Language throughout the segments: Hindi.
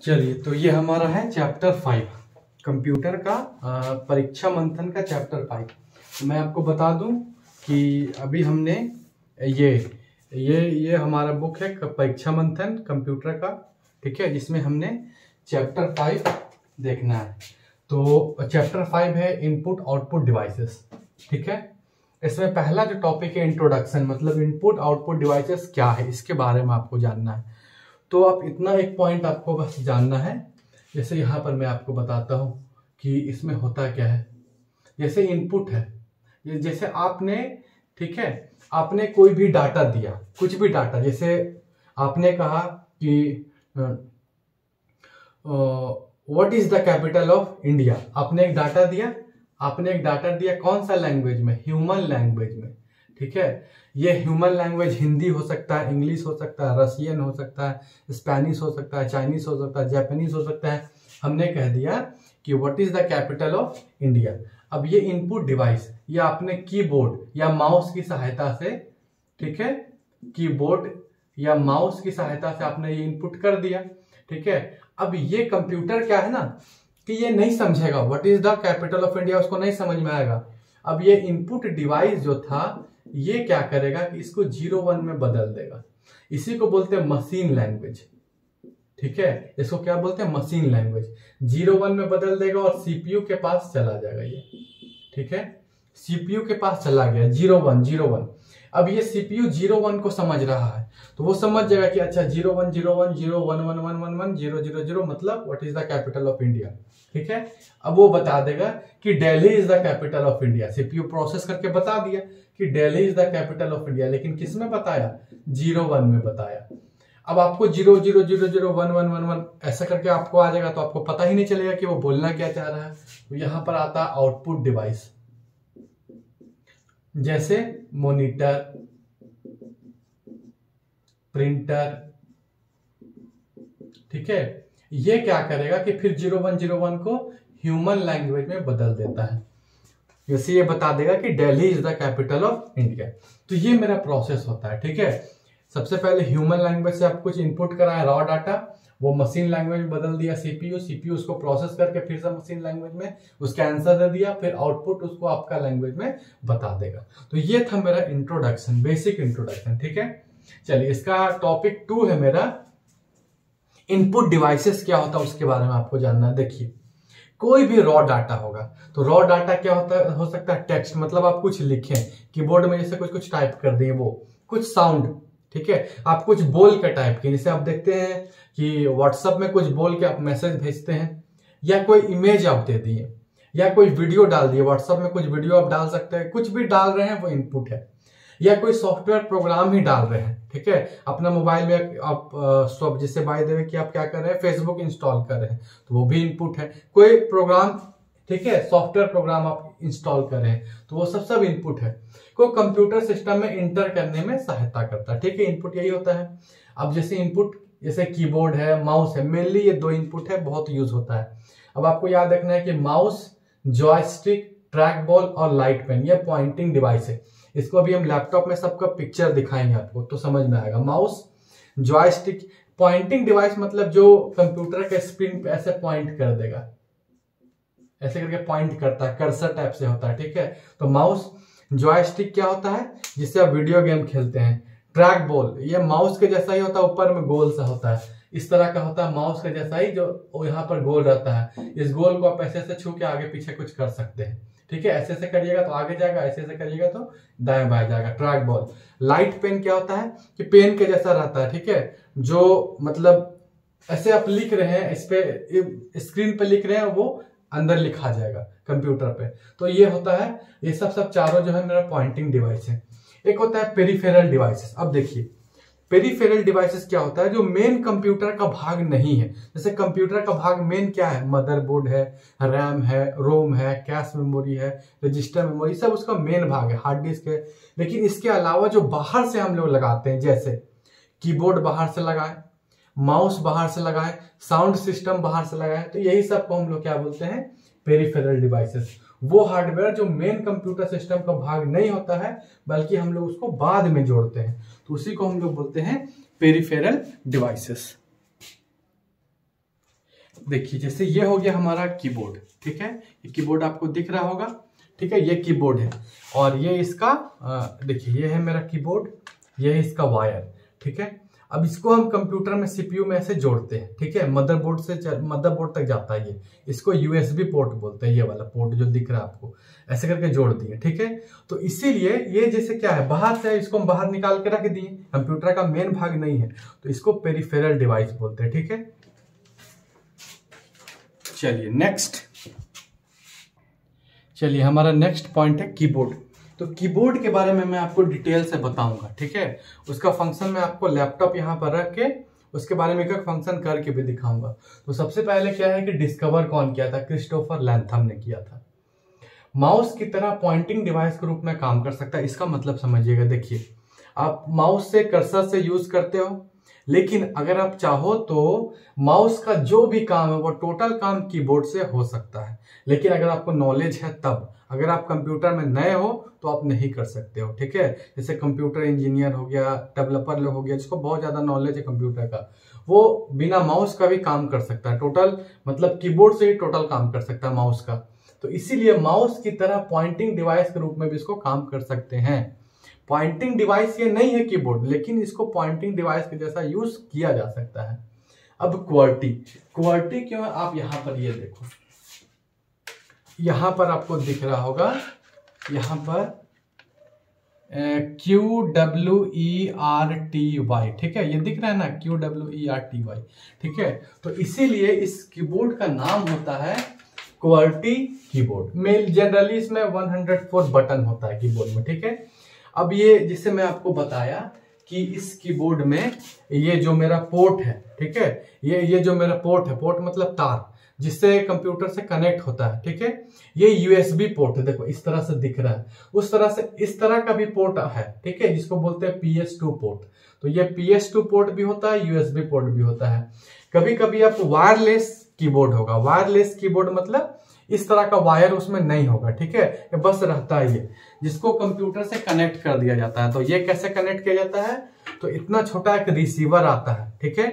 चलिए, तो ये हमारा है चैप्टर 5 कंप्यूटर का परीक्षा मंथन का चैप्टर 5। तो मैं आपको बता दूं कि अभी हमने ये हमारा बुक है परीक्षा मंथन कंप्यूटर का, ठीक है, जिसमें हमने चैप्टर 5 देखना है। तो चैप्टर 5 है इनपुट आउटपुट डिवाइसेस, ठीक है। इसमें पहला जो टॉपिक है इंट्रोडक्शन, मतलब इनपुट आउटपुट डिवाइसेस क्या है इसके बारे में आपको जानना है। तो आप इतना एक पॉइंट आपको बस जानना है। जैसे यहाँ पर मैं आपको बताता हूँ कि इसमें होता क्या है। जैसे इनपुट है, ये जैसे आपने, ठीक है, आपने कोई भी डाटा दिया, कुछ भी डाटा, जैसे आपने कहा कि what is the capital of India, आपने एक डाटा दिया, कौन सा लैंग्वेज में, ह्यूमन लैंग्वेज में, ठीक है। ये ह्यूमन लैंग्वेज हिंदी हो सकता है, इंग्लिश हो सकता है, रशियन हो सकता है, स्पेनिश हो सकता है, चाइनीस हो सकता है, जापानीज हो सकता है। हमने कह दिया कि what is the capital of India. अब ये इनपुट डिवाइस, ये आपने कीबोर्ड या माउस की सहायता से, ठीक है, कीबोर्ड या माउस की सहायता से आपने ये इनपुट कर दिया, ठीक है। अब ये कंप्यूटर क्या है ना कि ये नहीं समझेगा what is the capital of India, उसको नहीं समझ में आएगा। अब ये इनपुट डिवाइस जो था ये क्या करेगा कि इसको 0-1 में बदल देगा। इसी को बोलते हैं मशीन लैंग्वेज, ठीक है। इसको क्या बोलते हैं, मशीन लैंग्वेज। 0-1 में बदल देगा और सीपीयू के पास चला जाएगा ये, ठीक है। सीपीयू के पास चला गया 0-1। अब ये सीपीयू 0-1 को समझ रहा है, तो वो समझ जाएगा कि अच्छा 0-1 0-1 0-1-1-1-1-1 0-0-0 मतलब what is the capital of India, ठीक है। अब वो बता देगा कि Delhi is the capital of India. CPU process करके बता दिया कि Delhi is the capital of India, लेकिन किस में बताया, 0-1 में बताया। अब आपको 0-0-0-0-1-1-1-1 ऐसा करके आपको आ जाएगा, तो आपको पता ही नहीं चलेगा कि वो बोलना क्या चाह रहा है। तो यहां पर आता है आउटपुट डिवाइस, जैसे मॉनिटर, प्रिंटर, ठीक है। ये क्या करेगा कि फिर 0-1-0-1 को ह्यूमन लैंग्वेज में बदल देता है। जैसे ये बता देगा कि Delhi is the capital of India. तो ये मेरा प्रोसेस होता है, ठीक है। सबसे पहले ह्यूमन लैंग्वेज से आप कुछ इनपुट कराया रॉ डाटा, वो मशीन लैंग्वेज में बदल दिया सीपीयू उसको प्रोसेस करके फिर से मशीन लैंग्वेज में उसका आंसर दे दिया, फिर आउटपुट उसको आपका लैंग्वेज में बता देगा। तो ये था मेरा इंट्रोडक्शन, बेसिक इंट्रोडक्शन, ठीक है। चलिए, इसका टॉपिक 2 है मेरा इनपुट डिवाइसेस क्या होता है उसके बारे में आपको जानना है। देखिए, कोई भी रॉ डाटा होगा, तो रॉ डाटा क्या हो सकता है, टेक्स्ट, मतलब आप कुछ लिखें कीबोर्ड में, जैसे कुछ टाइप कर दिए, वो कुछ साउंड, ठीक है, आप कुछ बोल के टाइप किए, जैसे आप देखते हैं कि व्हाट्सएप में कुछ बोल के आप मैसेज भेजते हैं, या कोई इमेज आप दे दिए, या कोई वीडियो डाल दिए, व्हाट्सएप में कुछ वीडियो आप डाल सकते हैं, कुछ भी डाल रहे हैं वो इनपुट है। या कोई सॉफ्टवेयर प्रोग्राम ही डाल रहे हैं, ठीक है, अपना मोबाइल में आप जैसे बाय द वे कि आप क्या कर रहे हैं, फेसबुक इंस्टॉल कर रहे हैं, तो वो भी इनपुट है। कोई प्रोग्राम, ठीक है, सॉफ्टवेयर प्रोग्राम आप इंस्टॉल कर रहे हैं, तो वो सब इनपुट है। कोई कंप्यूटर सिस्टम में इंटर करने में सहायता करता है, ठीक है, इनपुट यही होता है। अब जैसे इनपुट, जैसे कीबोर्ड है, माउस है, मेनली ये 2 इनपुट है, बहुत यूज होता है। अब आपको याद रखना है कि माउस, जॉयस्टिक, ट्रैक बॉल और लाइट पेन, ये पॉइंटिंग डिवाइस है। इसको अभी हम लैपटॉप में सबका पिक्चर दिखाएंगे आपको, तो समझ में आएगा। माउस, जॉयस्टिक, पॉइंटिंग डिवाइस मतलब जो कंप्यूटर के स्क्रीन पे ऐसे पॉइंट कर देगा, ऐसे करके पॉइंट करता है, कर्सर टाइप से होता है, ठीक है। तो माउस, जॉयस्टिक क्या होता है, जिससे आप वीडियो गेम खेलते हैं। ट्रैक बॉल, ये माउस के जैसा ही होता है, ऊपर में गोल सा होता है, इस तरह का होता है, माउस के जैसा ही, जो यहाँ पर गोल रहता है। इस गोल को आप ऐसे ऐसे छू के आगे पीछे कुछ कर सकते हैं, ठीक है। ऐसे ऐसे करिएगा तो आगे जाएगा, ऐसे ऐसे करिएगा तो दाएं बाएं जाएगा, ट्रैक बॉल। लाइट पेन क्या होता है कि पेन के जैसा रहता है, ठीक है, जो मतलब ऐसे आप लिख रहे हैं, इस पे स्क्रीन पे लिख रहे हैं, वो अंदर लिखा जाएगा कंप्यूटर पे। तो ये होता है, ये सब चारों जो है मेरा पॉइंटिंग डिवाइस है। एक होता है पेरिफेरल डिवाइसेस। अब देखिए, पेरिफेरल डिवाइसेस क्या होता है, जो मेन कंप्यूटर का भाग नहीं है। जैसे कंप्यूटर का भाग मेन क्या है, मदरबोर्ड है, रैम है, रोम है, कैश मेमोरी है, रजिस्टर मेमोरी, सब उसका मेन भाग है, हार्ड डिस्क है। लेकिन इसके अलावा जो बाहर से हम लोग लगाते हैं, जैसे कीबोर्ड बाहर से लगाए, माउस बाहर से लगाए, साउंड सिस्टम बाहर से लगाए, तो यही सब को हम लोग क्या बोलते हैं, पेरिफेरल डिवाइसेस। वो हार्डवेयर जो मेन कंप्यूटर सिस्टम का भाग नहीं होता है, बल्कि हम लोग उसको बाद में जोड़ते हैं, तो उसी को हम लोग बोलते हैं पेरिफेरल डिवाइसेस। देखिए जैसे ये हो गया हमारा कीबोर्ड, ठीक है, ये कीबोर्ड आपको दिख रहा होगा, ठीक है, ये कीबोर्ड है और ये इसका देखिए ये है मेरा कीबोर्ड, ये है इसका वायर, ठीक है। अब इसको हम कंप्यूटर में सीपीयू में ऐसे जोड़ते हैं, ठीक है, मदरबोर्ड से मदरबोर्ड तक जाता है ये, इसको यूएसबी पोर्ट बोलते हैं, ये वाला पोर्ट जो दिख रहा है आपको, ऐसे करके जोड़ दिए, ठीक है। तो इसीलिए ये जैसे क्या है, बाहर से इसको हम बाहर निकाल के रख दिए, कंप्यूटर का मेन भाग नहीं है, तो इसको पेरिफेरल डिवाइस बोलते हैं, ठीक है। चलिए नेक्स्ट, चलिए हमारा नेक्स्ट पॉइंट है कीबोर्ड। तो कीबोर्ड के बारे में मैं आपको डिटेल से बताऊंगा, ठीक है। उसका फंक्शन मैं आपको लैपटॉप यहाँ पर रख के उसके बारे में एक फंक्शन करके भी दिखाऊंगा। तो सबसे पहले क्या है कि डिस्कवर कौन किया था, क्रिस्टोफर लैंथम ने किया था। माउस की तरह पॉइंटिंग डिवाइस के रूप में काम कर सकता है, इसका मतलब समझिएगा। देखिए आप माउस से कर्सर से यूज करते हो, लेकिन अगर आप चाहो तो माउस का जो भी काम है वो टोटल काम कीबोर्ड से हो सकता है, लेकिन अगर आपको नॉलेज है तब, अगर आप कंप्यूटर में नए हो तो आप नहीं कर सकते हो, ठीक है। जैसे कंप्यूटर इंजीनियर हो गया, डेवलपर लोग हो गया, जिसको बहुत ज्यादा नॉलेज है कंप्यूटर का, वो बिना माउस का भी काम कर सकता है, टोटल मतलब कीबोर्ड से ही टोटल काम कर सकता है माउस का। तो इसीलिए माउस की तरह पॉइंटिंग डिवाइस के रूप में भी इसको काम कर सकते हैं। पॉइंटिंग डिवाइस ये नहीं है कीबोर्ड, लेकिन इसको पॉइंटिंग डिवाइस के जैसा यूज किया जा सकता है। अब क्वर्टी, क्वर्टी क्यों है, आप यहां पर ये देखो, यहां पर आपको दिख रहा होगा, यहां पर QWERTY, ठीक है, ये दिख रहा है ना QWERTY, ठीक है। तो इसीलिए इस कीबोर्ड का नाम होता है क्वर्टी कीबोर्ड। मेल जनरली इसमें 104 बटन होता है कीबोर्ड में, ठीक है। अब ये जिसे मैं आपको बताया कि इस कीबोर्ड में ये जो मेरा पोर्ट है, ठीक है, ये जो मेरा पोर्ट है, पोर्ट मतलब तार जिससे कंप्यूटर से कनेक्ट होता है, ठीक है, ये यूएसबी पोर्ट है, देखो इस तरह से दिख रहा है। उस तरह से इस तरह का भी पोर्ट है, ठीक है, जिसको बोलते हैं PS2 पोर्ट। तो ये PS2 पोर्ट भी होता है, यूएसबी पोर्ट भी होता है। कभी कभी आप वायरलेस कीबोर्ड होगा, वायरलेस कीबोर्ड मतलब इस तरह का वायर उसमें नहीं होगा, ठीक है, ये बस रहता है ये, जिसको कंप्यूटर से कनेक्ट कर दिया जाता है। तो ये कैसे कनेक्ट किया जाता है, तो इतना छोटा एक रिसीवर आता है, ठीक है,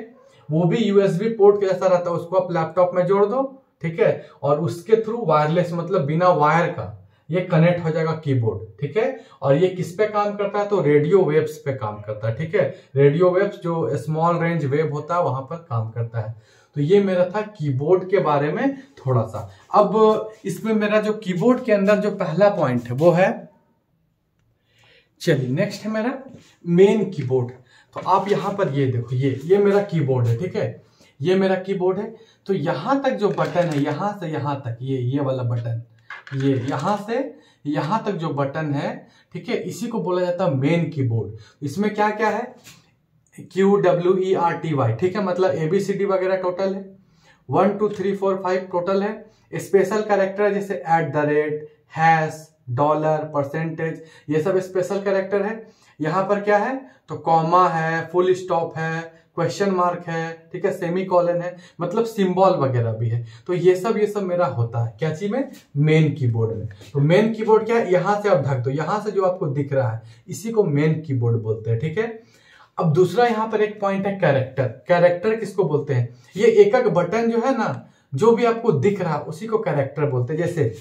वो भी यूएसबी पोर्ट के जैसा रहता है, उसको आप लैपटॉप में जोड़ दो, ठीक है, और उसके थ्रू वायरलेस मतलब बिना वायर का ये कनेक्ट हो जाएगा कीबोर्ड, ठीक है। और ये किस पे काम करता है, तो रेडियो वेव्स पे काम करता है, ठीक है, रेडियो वेव्स जो स्मॉल रेंज वेव होता है वहां पर काम करता है। तो ये मेरा था कीबोर्ड के बारे में थोड़ा सा। अब इसमें मेरा जो कीबोर्ड के अंदर जो पहला पॉइंट है वो है, चलिए नेक्स्ट है मेरा मेन कीबोर्ड। तो आप यहां पर ये देखो, ये मेरा कीबोर्ड है, ठीक है, ये मेरा कीबोर्ड है। तो यहां तक जो बटन है, यहां से यहां तक, ये वाला बटन, ये यहां से यहां तक जो बटन है, ठीक है, इसी को बोला जाता है मेन कीबोर्ड। इसमें क्या क्या है, QWERTY, ठीक है, मतलब ABCD वगैरह टोटल है, 1 2 3 4 5 टोटल है। स्पेशल कैरेक्टर जैसे @ हैश, डॉलर, परसेंटेज, ये सब स्पेशल कैरेक्टर है। यहां पर क्या है, तो कॉमा है, फुल स्टॉप है, क्वेश्चन मार्क है, ठीक है, सेमी कॉलन है, मतलब सिंबल वगैरह भी है। तो ये सब मेरा होता है क्या चीज में, मेन कीबोर्ड में। तो मेन कीबोर्ड क्या है, यहां से आप ढक दो, यहां से जो आपको दिख रहा है इसी को मेन कीबोर्ड बोलते हैं, ठीक है। अब दूसरा यहां पर एक पॉइंट है कैरेक्टर। कैरेक्टर किसको बोलते हैं, ये एक एक बटन जो है ना, जो भी आपको दिख रहा है उसी को कैरेक्टर बोलते हैं। जैसे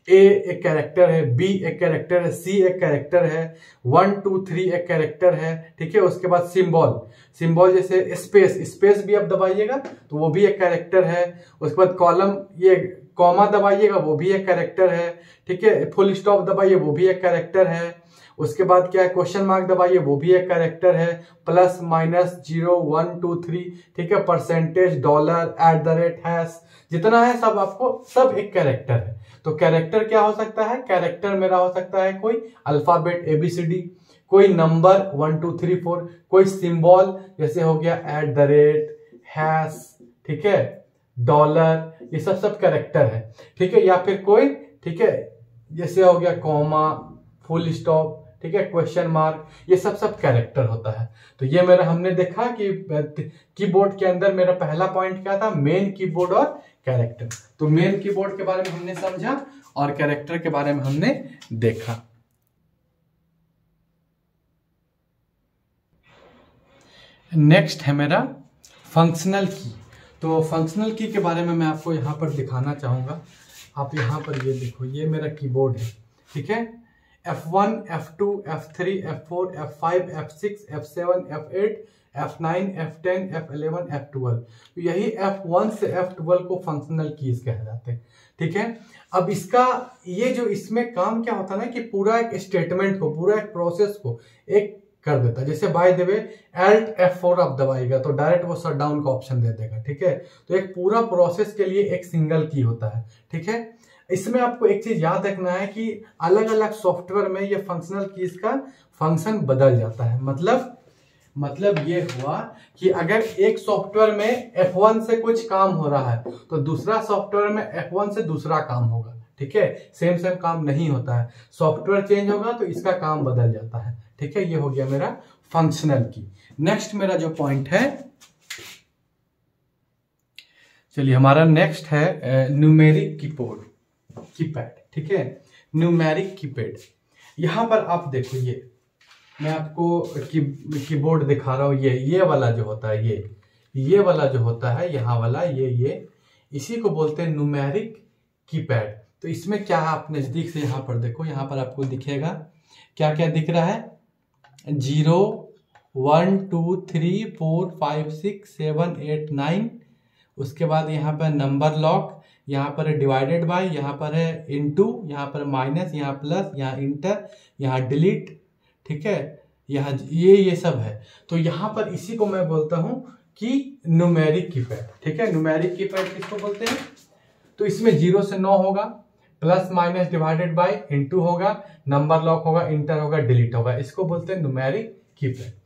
A एक कैरेक्टर है, B एक कैरेक्टर है, C एक कैरेक्टर है, 1 2 3 एक कैरेक्टर है, ठीक है। उसके बाद सिंबल जैसे स्पेस भी आप दबाइएगा तो वो भी एक कैरेक्टर है। उसके बाद कॉलम, ये कॉमा दबाइएगा वो भी एक कैरेक्टर है, ठीक है, फुल स्टॉप दबाइए वो भी एक कैरेक्टर है। उसके बाद क्या है, क्वेश्चन मार्क दबाइए वो भी एक कैरेक्टर है, प्लस माइनस 0 1 2 3, ठीक है, परसेंटेज, डॉलर, @ हैश, जितना है सब आपको सब एक कैरेक्टर है। तो कैरेक्टर क्या हो सकता है, कैरेक्टर मेरा हो सकता है कोई अल्फाबेट ABCD, कोई नंबर 1 2 3 4, कोई सिंबल जैसे हो गया @ हैश, ठीक है, डॉलर, ये सब कैरेक्टर है, ठीक है। या फिर कोई, ठीक है, जैसे हो गया कॉमा, फुल स्टॉप, ठीक है, क्वेश्चन मार्क, ये सब कैरेक्टर होता है। तो ये मेरा हमने देखा कि कीबोर्ड के अंदर मेरा पहला पॉइंट क्या था, मेन कीबोर्ड और कैरेक्टर। तो मेन कीबोर्ड के बारे में हमने समझा और कैरेक्टर के बारे में हमने देखा। नेक्स्ट है मेरा फंक्शनल की। तो फंक्शनल की के बारे में मैं आपको यहाँ पर दिखाना चाहूँगा। आप यहाँ पर ये देखो, ये मेरा कीबोर्ड है, ठीक है। F1, F2, F3, F4, F5, F6, F7, F8, F9, F10, F11, F12, तो यही F1 से F12 को फंक्शनल कीज कहे जाते हैं, ठीक है। अब इसका ये जो इसमें काम क्या होता है ना कि पूरा एक स्टेटमेंट को, पूरा एक प्रोसेस को एक कर देता है। जैसे by the way Alt F4 आप दबाएगा तो डायरेक्ट वो शट डाउन का ऑप्शन दे देगा, ठीक है। तो एक पूरा प्रोसेस के लिए एक सिंगल की होता है, ठीक है। इसमें आपको एक चीज याद रखना है कि अलग अलग सॉफ्टवेयर में ये फंक्शनल कीज का फंक्शन बदल जाता है। मतलब ये हुआ कि अगर एक सॉफ्टवेयर में F1 से कुछ काम हो रहा है तो दूसरा सॉफ्टवेयर में F1 से दूसरा काम होगा, ठीक है। सेम काम नहीं होता है, सॉफ्टवेयर चेंज होगा तो इसका काम बदल जाता है, ठीक है। ये हो गया मेरा फंक्शनल की। नेक्स्ट मेरा जो पॉइंट है, चलिए हमारा नेक्स्ट है न्यूमेरिक कीपैड, ठीक है। न्यूमेरिक कीपैड, यहां पर आप देखो, ये मैं आपको कीबोर्ड दिखा रहा हूं। ये वाला जो होता है, ये वाला जो होता है, यहाँ वाला ये इसी को बोलते हैं न्यूमेरिक कीपैड। तो इसमें क्या है, आप नजदीक से यहाँ पर देखो, यहाँ पर आपको दिखेगा क्या क्या दिख रहा है, 0 1 2 3 4 5 6 7 8 9, उसके बाद यहाँ पर नंबर लॉक, यहाँ पर है डिवाइडेड बाय, यहाँ पर है इनटू, यहाँ पर माइनस, यहाँ प्लस, यहाँ इंटर, यहाँ डिलीट, ठीक है। यहाँ ये सब है। तो यहाँ पर इसी को मैं बोलता हूँ कि न्यूमेरिक कीपैड, ठीक है। न्यूमेरिक कीपैड किसको बोलते हैं, तो इसमें 0 से 9 होगा, plus minus divided by, into होगा, नंबर लॉक होगा, इंटर होगा, डिलीट होगा, इसको बोलते हैं न्यूमेरिक कीपैड।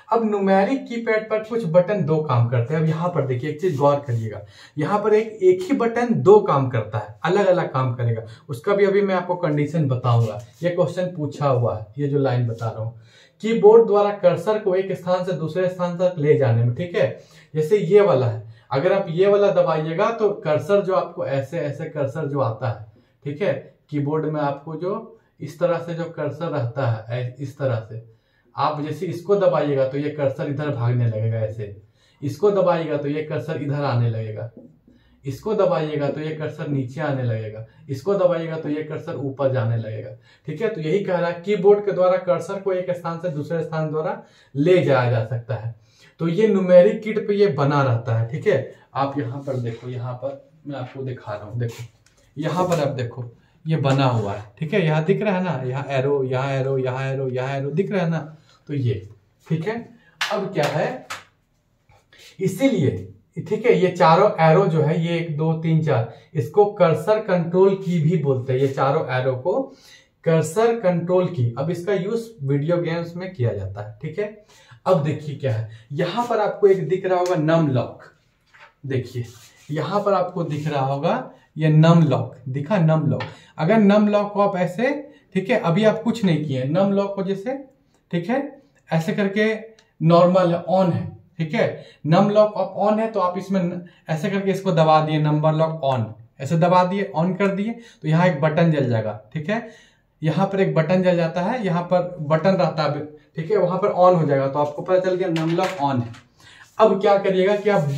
अब न्यूमेरिक कीपैड पर कुछ बटन दो काम करते हैं। अब यहाँ पर देखिए, एक चीज गौर करिएगा, यहाँ पर एक ही बटन दो काम करता है, अलग अलग काम करेगा। उसका भी अभी मैं आपको कंडीशन बताऊंगा। ये क्वेश्चन पूछा हुआ है, ये जो लाइन बता रहा हूँ, कीबोर्ड द्वारा कर्सर को एक स्थान से दूसरे स्थान तक ले जाने में, ठीक है। जैसे ये वाला है, अगर आप ये वाला दबाइएगा तो कर्सर जो आपको ऐसे कर्सर जो आता है, ठीक है, कीबोर्ड में आपको जो इस तरह से जो कर्सर रहता है, इस तरह से आप जैसे इसको दबाइएगा तो ये कर्सर इधर भागने लगेगा, ऐसे इसको दबाइएगा तो ये कर्सर इधर आने लगेगा, इसको दबाइएगा तो ये कर्सर नीचे आने लगेगा, इसको दबाइएगा तो ये कर्सर ऊपर जाने लगेगा, ठीक है। तो यही कह रहा है कीबोर्ड के द्वारा कर्सर को एक स्थान से दूसरे स्थान द्वारा ले जाया जा सकता है। तो ये न्यूमेरिक किट पे ये बना रहता है, ठीक है। आप यहाँ पर देखो, यहाँ पर मैं आपको दिखा रहा हूँ, देखो यहाँ पर आप देखो, ये बना हुआ है, ठीक है। यहाँ दिख रहा है ना, यहाँ एरो, यहाँ एरो, यहाँ एरो, यहाँ एरो दिख रहा है ना, तो ये ठीक है। अब क्या है, इसीलिए ठीक है, ये चारों एरो जो है, ये 1 2 3 4, इसको कर्सर कंट्रोल की भी बोलते हैं। ये चारों एरो को कर्सर कंट्रोल की। अब इसका यूज वीडियो गेम्स में किया जाता है, ठीक है। अब देखिए क्या है, यहां पर आपको एक दिख रहा होगा नम लॉक, देखिए यहां पर आपको दिख रहा होगा ये नम लॉक, दिखा नम लॉक। अगर नम लॉक को आप ऐसे, ठीक है, अभी आप कुछ नहीं किए, नम लॉक को जैसे, ठीक है, ऐसे करके नॉर्मल ऑन है, ठीक है। नम लॉक आप ऑन है तो आप इसमें ऐसे करके इसको दबा दिए, नंबर लॉक ऑन, ऐसे दबा दिए, ऑन कर दिए, तो यहाँ एक बटन जल जाएगा, ठीक है। यहाँ पर एक बटन जल जाता है, यहाँ पर बटन रहता है, ठीक है, वहां पर ऑन हो जाएगा, तो आपको पता चल गया नम लॉक ऑन है। अब क्या करिएगा कि आप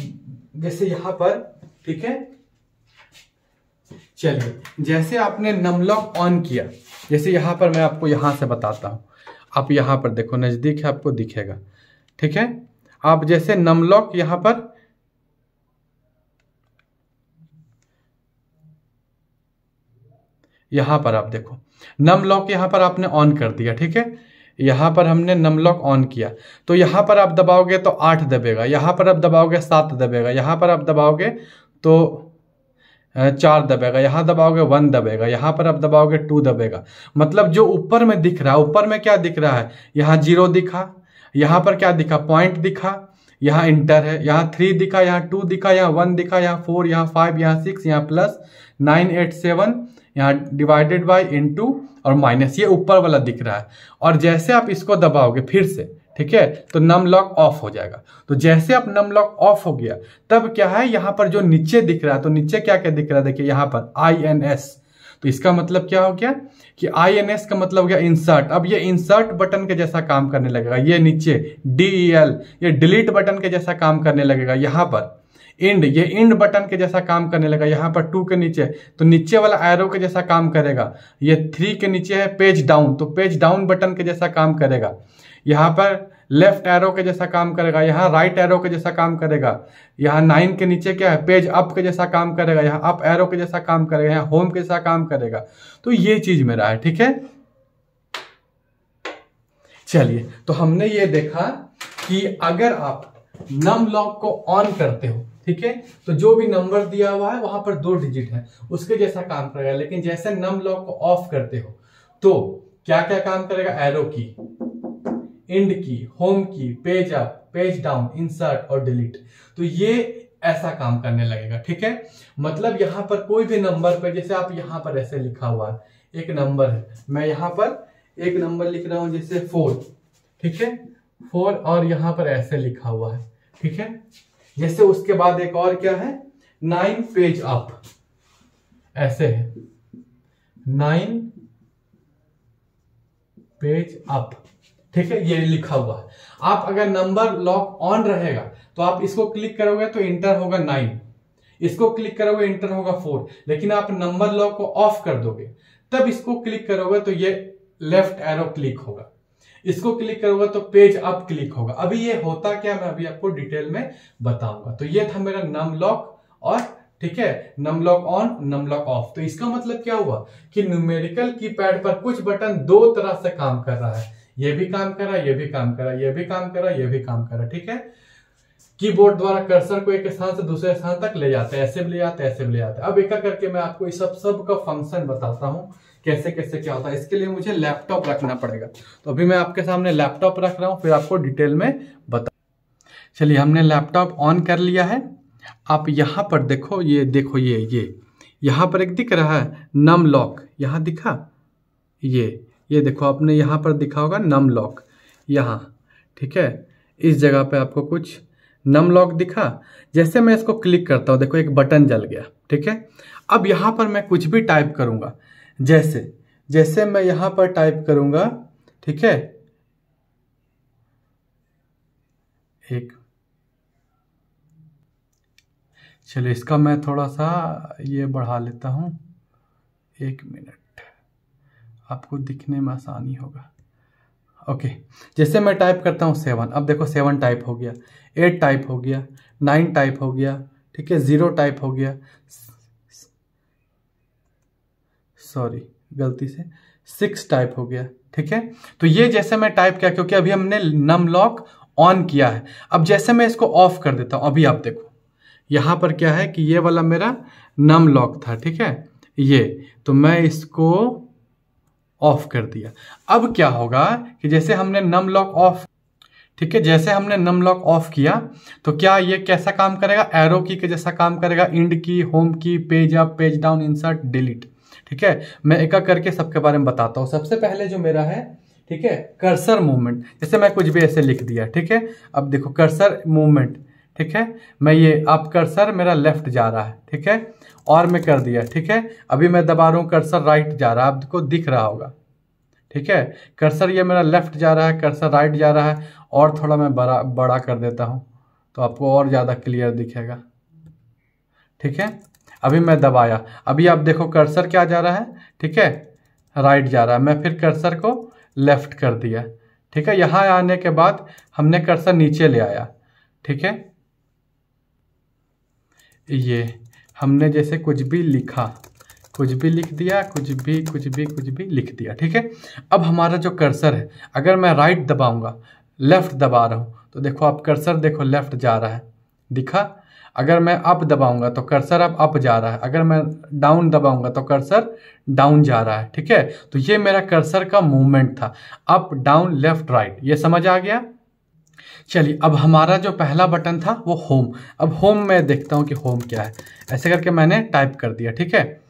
जैसे यहाँ पर, ठीक है, चलिए जैसे आपने नम लॉक ऑन किया, जैसे यहाँ पर मैं आपको यहाँ से बताता हूँ, आप यहाँ पर देखो, नजदीक है, आपको दिखेगा, ठीक है। आप जैसे नम लॉक यहाँ पर, यहाँ पर आप देखो नम लॉक यहाँ पर आपने ऑन कर दिया, ठीक है। यहाँ पर हमने नम लॉक ऑन किया, तो यहाँ पर आप दबाओगे तो 8 दबेगा, यहाँ पर आप दबाओगे 7 दबेगा, यहाँ पर आप दबाओगे तो 4 दबेगा, यहाँ दबाओगे 1 दबेगा, यहाँ पर आप दबाओगे 2 दबेगा। मतलब जो ऊपर में दिख रहा है, ऊपर में क्या दिख रहा है, यहाँ 0 दिखा, यहाँ पर क्या दिखा, पॉइंट दिखा, यहाँ इंटर है, यहाँ 3 दिखा, यहाँ 2 दिखा, यहाँ 1 दिखा, यहाँ 4, यहाँ 5, यहाँ 6, यहाँ प्लस 9 8 7, यहाँ डिवाइडेड बाय इनटू और माइनस, ये ऊपर वाला दिख रहा है। और जैसे आप इसको दबाओगे फिर से, ठीक है, तो नम लॉक ऑफ हो जाएगा। तो जैसे आप नम लॉक ऑफ हो गया, तब क्या है, यहाँ पर जो नीचे दिख रहा है, तो नीचे क्या क्या दिख रहा है, देखिए यहाँ पर INS, तो इसका मतलब क्या हो गया कि INS का मतलब हो गया इंसर्ट। अब ये इंसर्ट बटन के जैसा काम करने लगेगा। ये नीचे DEL, ये डिलीट बटन के जैसा काम करने लगेगा। यहाँ पर इंड, ये इंड बटन के जैसा काम करने लगा। यहाँ पर 2 के नीचे तो नीचे वाला एरो के जैसा काम करेगा। ये 3 के नीचे है पेज डाउन, तो पेज डाउन बटन के जैसा काम करेगा। यहाँ पर लेफ्ट एरो के जैसा काम करेगा, यहाँ राइट एरो के जैसा काम करेगा। यहाँ 9 के नीचे क्या है, पेज अप के जैसा काम करेगा, यहाँ अप एरो के जैसा काम करेगा, यहाँ होम के जैसा काम करेगा। तो ये चीज मेरा है, ठीक है। चलिए, तो हमने ये देखा कि अगर आप नम लॉक को ऑन करते हो, ठीक है, तो जो भी नंबर दिया हुआ है वहां पर 2 डिजिट है, उसके जैसा काम करेगा। लेकिन जैसे नम लॉक को ऑफ करते हो तो क्या क्या काम करेगा, एरो की, इंड की, होम की, page up, page down, insert और डिलीट, तो ये ऐसा काम करने लगेगा, ठीक है। मतलब यहां पर कोई भी नंबर पे, जैसे आप यहां पर ऐसे लिखा हुआ है, एक नंबर है, मैं यहां पर एक नंबर लिख रहा हूं जैसे 4, ठीक है, 4, और यहां पर ऐसे लिखा हुआ है, ठीक है। जैसे उसके बाद एक और क्या है, 9 पेज अप, ऐसे है 9 पेज अप, ठीक है, ये लिखा हुआ है। आप अगर नंबर लॉक ऑन रहेगा तो आप इसको क्लिक करोगे तो इंटर होगा 9, इसको क्लिक करोगे इंटर होगा 4। लेकिन आप नंबर लॉक को ऑफ कर दोगे तब इसको क्लिक करोगे तो ये लेफ्ट एरो क्लिक होगा, इसको क्लिक करोगे तो पेज अप क्लिक होगा। अभी ये होता क्या, मैं अभी आपको डिटेल में बताऊंगा। तो ये था मेरा नम लॉक, और ठीक है, num lock on, num lock off. तो इसका मतलब क्या हुआ कि न्यूमेरिकल कीपैड पर कुछ बटन 2 तरह से काम कर रहा है, ये भी काम कर रहा है, ये भी काम कर रहा है, ये भी काम कर रहा है, ये भी काम कर रहा है, ठीक है। कीबोर्ड द्वारा कर्सर को एक स्थान से दूसरे स्थान तक ले जाते हैं, ऐसे भी ले जाते हैं, ऐसे भी ले जाते हैं। अब एक करके मैं आपको इस सब का फंक्शन बताता हूँ, कैसे कैसे क्या होता है। इसके लिए मुझे लैपटॉप रखना पड़ेगा, तो अभी मैं आपके सामने लैपटॉप रख रहा हूँ, फिर आपको डिटेल में बता। चलिए, हमने लैपटॉप ऑन कर लिया है। आप यहाँ पर देखो, ये देखो, ये यहाँ पर एक दिख रहा है नम लॉक, यहाँ दिखा, ये देखो, आपने यहाँ पर दिखा होगा नम लॉक, यहाँ, ठीक है, इस जगह पे आपको कुछ नम लॉक दिखा। जैसे मैं इसको क्लिक करता हूँ, देखो एक बटन जल गया, ठीक है। अब यहाँ पर मैं कुछ भी टाइप करूंगा, जैसे मैं यहाँ पर टाइप करूंगा, ठीक है, चलिए इसका मैं थोड़ा सा ये बढ़ा लेता हूँ, 1 मिनट, आपको दिखने में आसानी होगा। ओके, जैसे मैं टाइप करता हूँ 7, अब देखो 7 टाइप हो गया, 8 टाइप हो गया, 9 टाइप हो गया, ठीक है, 0 टाइप हो गया, सॉरी गलती से 6 टाइप हो गया, ठीक है। तो ये जैसे मैं टाइप किया, क्योंकि अभी हमने नम लॉक ऑन किया है। अब जैसे मैं इसको ऑफ कर देता हूँ, अभी आप देखो यहाँ पर क्या है कि ये वाला मेरा नम लॉक था, ठीक है, ये, तो मैं इसको ऑफ कर दिया। अब क्या होगा कि जैसे हमने नम लॉक ऑफ, ठीक है, जैसे हमने नम लॉक ऑफ किया तो क्या ये कैसा काम करेगा, एरो की के जैसा काम करेगा, इंड की, होम की, page up, page down, insert, delete, ठीक है। मैं एक एक करके सबके बारे में बताता हूँ। सबसे पहले जो मेरा है, ठीक है, कर्सर मूवमेंट, जैसे मैं कुछ भी ऐसे लिख दिया, ठीक है। अब देखो कर्सर मूवमेंट, ठीक है, मैं ये, अब कर्सर मेरा लेफ्ट जा रहा है, ठीक है, और मैं कर दिया, ठीक है। अभी मैं दबा रहा हूँ, कर्सर राइट जा रहा है, आपको दिख रहा होगा, ठीक है। कर्सर ये मेरा लेफ्ट जा रहा है, कर्सर राइट जा रहा है, और थोड़ा मैं बड़ा कर देता हूँ तो आपको और ज़्यादा क्लियर दिखेगा, ठीक है। अभी मैं दबाया, अभी आप देखो कर्सर क्या जा रहा है, ठीक है, राइट जा रहा है। मैं फिर कर्सर को लेफ्ट कर दिया, ठीक है। यहाँ आने के बाद हमने कर्सर नीचे ले आया, ठीक है, ये हमने जैसे कुछ भी लिखा, कुछ भी लिख दिया, कुछ भी लिख दिया, ठीक है। अब हमारा जो कर्सर है, अगर मैं राइट दबाऊंगा, लेफ्ट दबा रहा हूं, तो देखो आप कर्सर देखो लेफ्ट जा रहा है, दिखा। अगर मैं अप दबाऊंगा तो कर्सर अब अप जा रहा है, अगर मैं डाउन दबाऊंगा तो कर्सर डाउन जा रहा है, ठीक है। तो ये मेरा कर्सर का मूवमेंट था, अप डाउन लेफ्ट राइट, ये समझ आ गया। चलिए, अब हमारा जो पहला बटन था वो होम। अब होम में देखता हूँ कि होम क्या है, ऐसे करके मैंने टाइप कर दिया, ठीक है।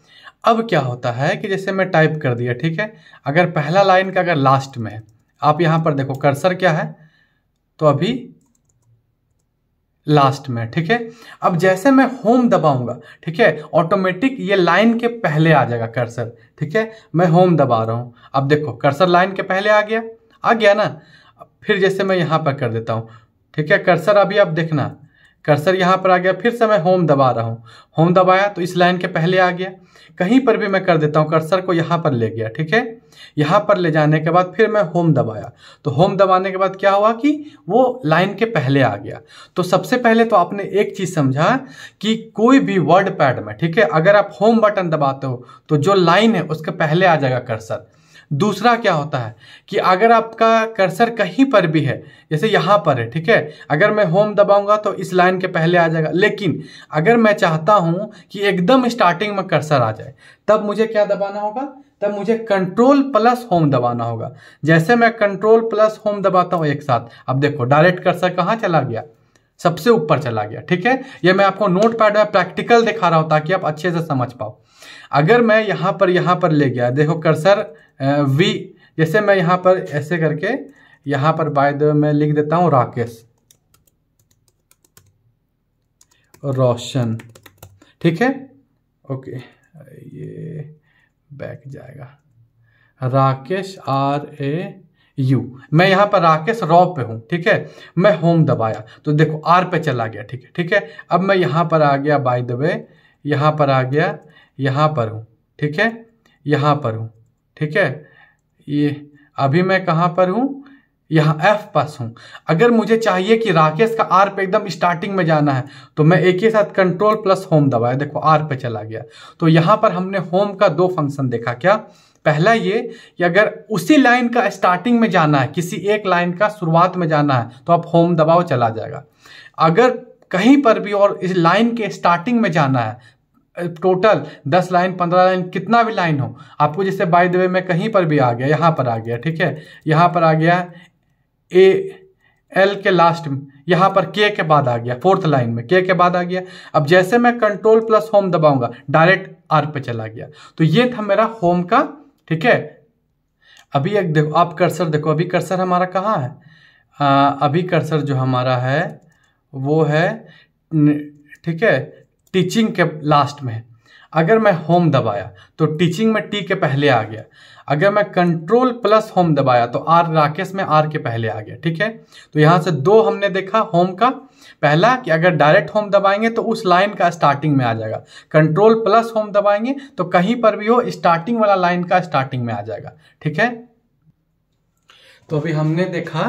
अब क्या होता है कि जैसे मैं टाइप कर दिया, ठीक है, अगर पहला लाइन का अगर लास्ट में है, आप यहाँ पर देखो कर्सर क्या है, तो अभी लास्ट में, ठीक है। अब जैसे मैं होम दबाऊंगा, ठीक है, ऑटोमेटिक ये लाइन के पहले आ जाएगा कर्सर, ठीक है। मैं होम दबा रहा हूं, अब देखो कर्सर लाइन के पहले आ गया ना। फिर जैसे मैं यहां पर कर देता हूं, ठीक है, कर्सर अभी आप देखना कर्सर यहाँ पर आ गया, फिर से मैं होम दबा रहा हूँ, होम दबाया तो इस लाइन के पहले आ गया। कहीं पर भी मैं कर देता हूँ, कर्सर को यहाँ पर ले गया, ठीक है। यहाँ पर ले जाने के बाद फिर मैं होम दबाया, तो होम दबाने के बाद क्या हुआ कि वो लाइन के पहले आ गया। तो सबसे पहले तो आपने एक चीज समझा कि कोई भी वर्ड पैड में, ठीक है, अगर आप होम बटन दबाते हो तो जो लाइन है उसके पहले आ जाएगा कर्सर। दूसरा क्या होता है कि अगर आपका कर्सर कहीं पर भी है, जैसे यहाँ पर है, ठीक है, अगर मैं होम दबाऊंगा तो इस लाइन के पहले आ जाएगा। लेकिन अगर मैं चाहता हूं कि एकदम स्टार्टिंग में कर्सर आ जाए, तब मुझे क्या दबाना होगा, तब मुझे कंट्रोल प्लस होम दबाना होगा। जैसे मैं कंट्रोल प्लस होम दबाता हूं एक साथ, अब देखो डायरेक्ट कर्सर कहाँ चला गया, सबसे ऊपर चला गया, ठीक है। ये मैं आपको नोट पैड में प्रैक्टिकल दिखा रहा हूं ताकि आप अच्छे से समझ पाओ। अगर मैं यहाँ पर ले गया, देखो कर्सर वी, जैसे मैं यहाँ पर ऐसे करके यहाँ पर बाय द वे मैं लिख देता हूँ राकेश रोशन, ठीक है, ओके, ये बैक जाएगा, राकेश RAU, मैं यहाँ पर राकेश रॉ पे हूँ, ठीक है। मैं होम दबाया तो देखो R पे चला गया, ठीक है, ठीक है। अब मैं यहाँ पर आ गया, बाय द वे यहाँ पर आ गया, यहाँ पर हूँ, ठीक है, यहाँ पर हूँ, ठीक है। ये अभी मैं कहाँ पर हूँ, यहाँ F पास हूँ। अगर मुझे चाहिए कि राकेश का R पे एकदम स्टार्टिंग में जाना है तो मैं एक ही साथ कंट्रोल प्लस होम दबाया, देखो R पे चला गया। तो यहाँ पर हमने होम का दो फंक्शन देखा। क्या, पहला ये कि अगर उसी लाइन का स्टार्टिंग में जाना है, किसी एक लाइन का शुरुआत में जाना है तो आप होम दबाओ, चला जाएगा। अगर कहीं पर भी और इस लाइन के स्टार्टिंग में जाना है, टोटल 10 लाइन 15 लाइन कितना भी लाइन हो आपको, जैसे बाय द वे मैं कहीं पर भी आ गया, यहाँ पर आ गया, ठीक है, यहाँ पर आ गया AL के लास्ट में, यहाँ पर K के बाद आ गया, फोर्थ लाइन में K के बाद आ गया। अब जैसे मैं कंट्रोल प्लस होम दबाऊंगा डायरेक्ट R पे चला गया। तो ये था मेरा होम का, ठीक है। अभी एक देखो, आप कर्सर देखो, अभी कर्सर हमारा कहाँ है, अभी कर्सर जो हमारा है वो है, ठीक है, टीचिंग के लास्ट में। अगर मैं होम दबाया तो टीचिंग में T के पहले आ गया। अगर मैं कंट्रोल प्लस होम दबाया तो R राकेश में R के पहले आ गया, ठीक है। तो यहां से दो हमने देखा होम का। पहला कि अगर डायरेक्ट होम दबाएंगे तो उस लाइन का स्टार्टिंग में आ जाएगा, कंट्रोल प्लस होम दबाएंगे तो कहीं पर भी हो स्टार्टिंग वाला लाइन का स्टार्टिंग में आ जाएगा, ठीक है। तो अभी हमने देखा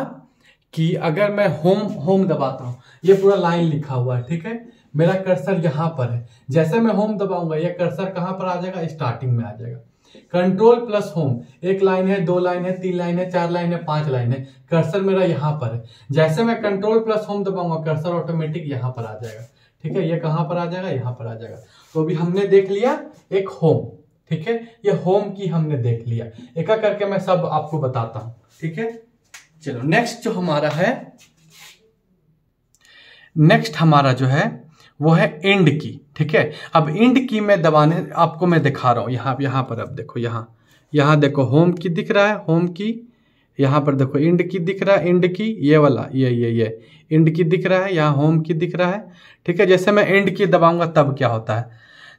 कि अगर मैं होम दबाता हूं, ये पूरा लाइन लिखा हुआ है, ठीक है, मेरा कर्सर यहाँ पर है। जैसे मैं होम दबाऊंगा ये कर्सर कहाँ पर आ जाएगा, स्टार्टिंग में आ जाएगा। कंट्रोल प्लस होम, एक लाइन है, दो लाइन है, तीन लाइन है, चार लाइन है, पांच लाइन है, कर्सर मेरा यहाँ पर है। जैसे मैं कंट्रोल प्लस होम दबाऊंगा कर्सर ऑटोमेटिक यहाँ पर आ जाएगा, ठीक है। ये कहाँ पर आ जाएगा, यहाँ पर आ जाएगा। तो अभी हमने देख लिया एक होम, ठीक है, ये होम की हमने देख लिया। एक एक करके मैं सब आपको बताता हूं, ठीक है। चलो नेक्स्ट जो हमारा है, नेक्स्ट हमारा जो है वो है एंड की, ठीक है। अब एंड की में दबाने आपको मैं दिखा रहा हूं, यहाँ पर अब देखो, यहाँ देखो होम की दिख रहा है, होम की, यहाँ पर देखो एंड की दिख रहा है, एंड की ये वाला, ये एंड की दिख रहा है, यहाँ होम की दिख रहा है, ठीक है। जैसे मैं एंड की दबाऊंगा तब क्या होता है,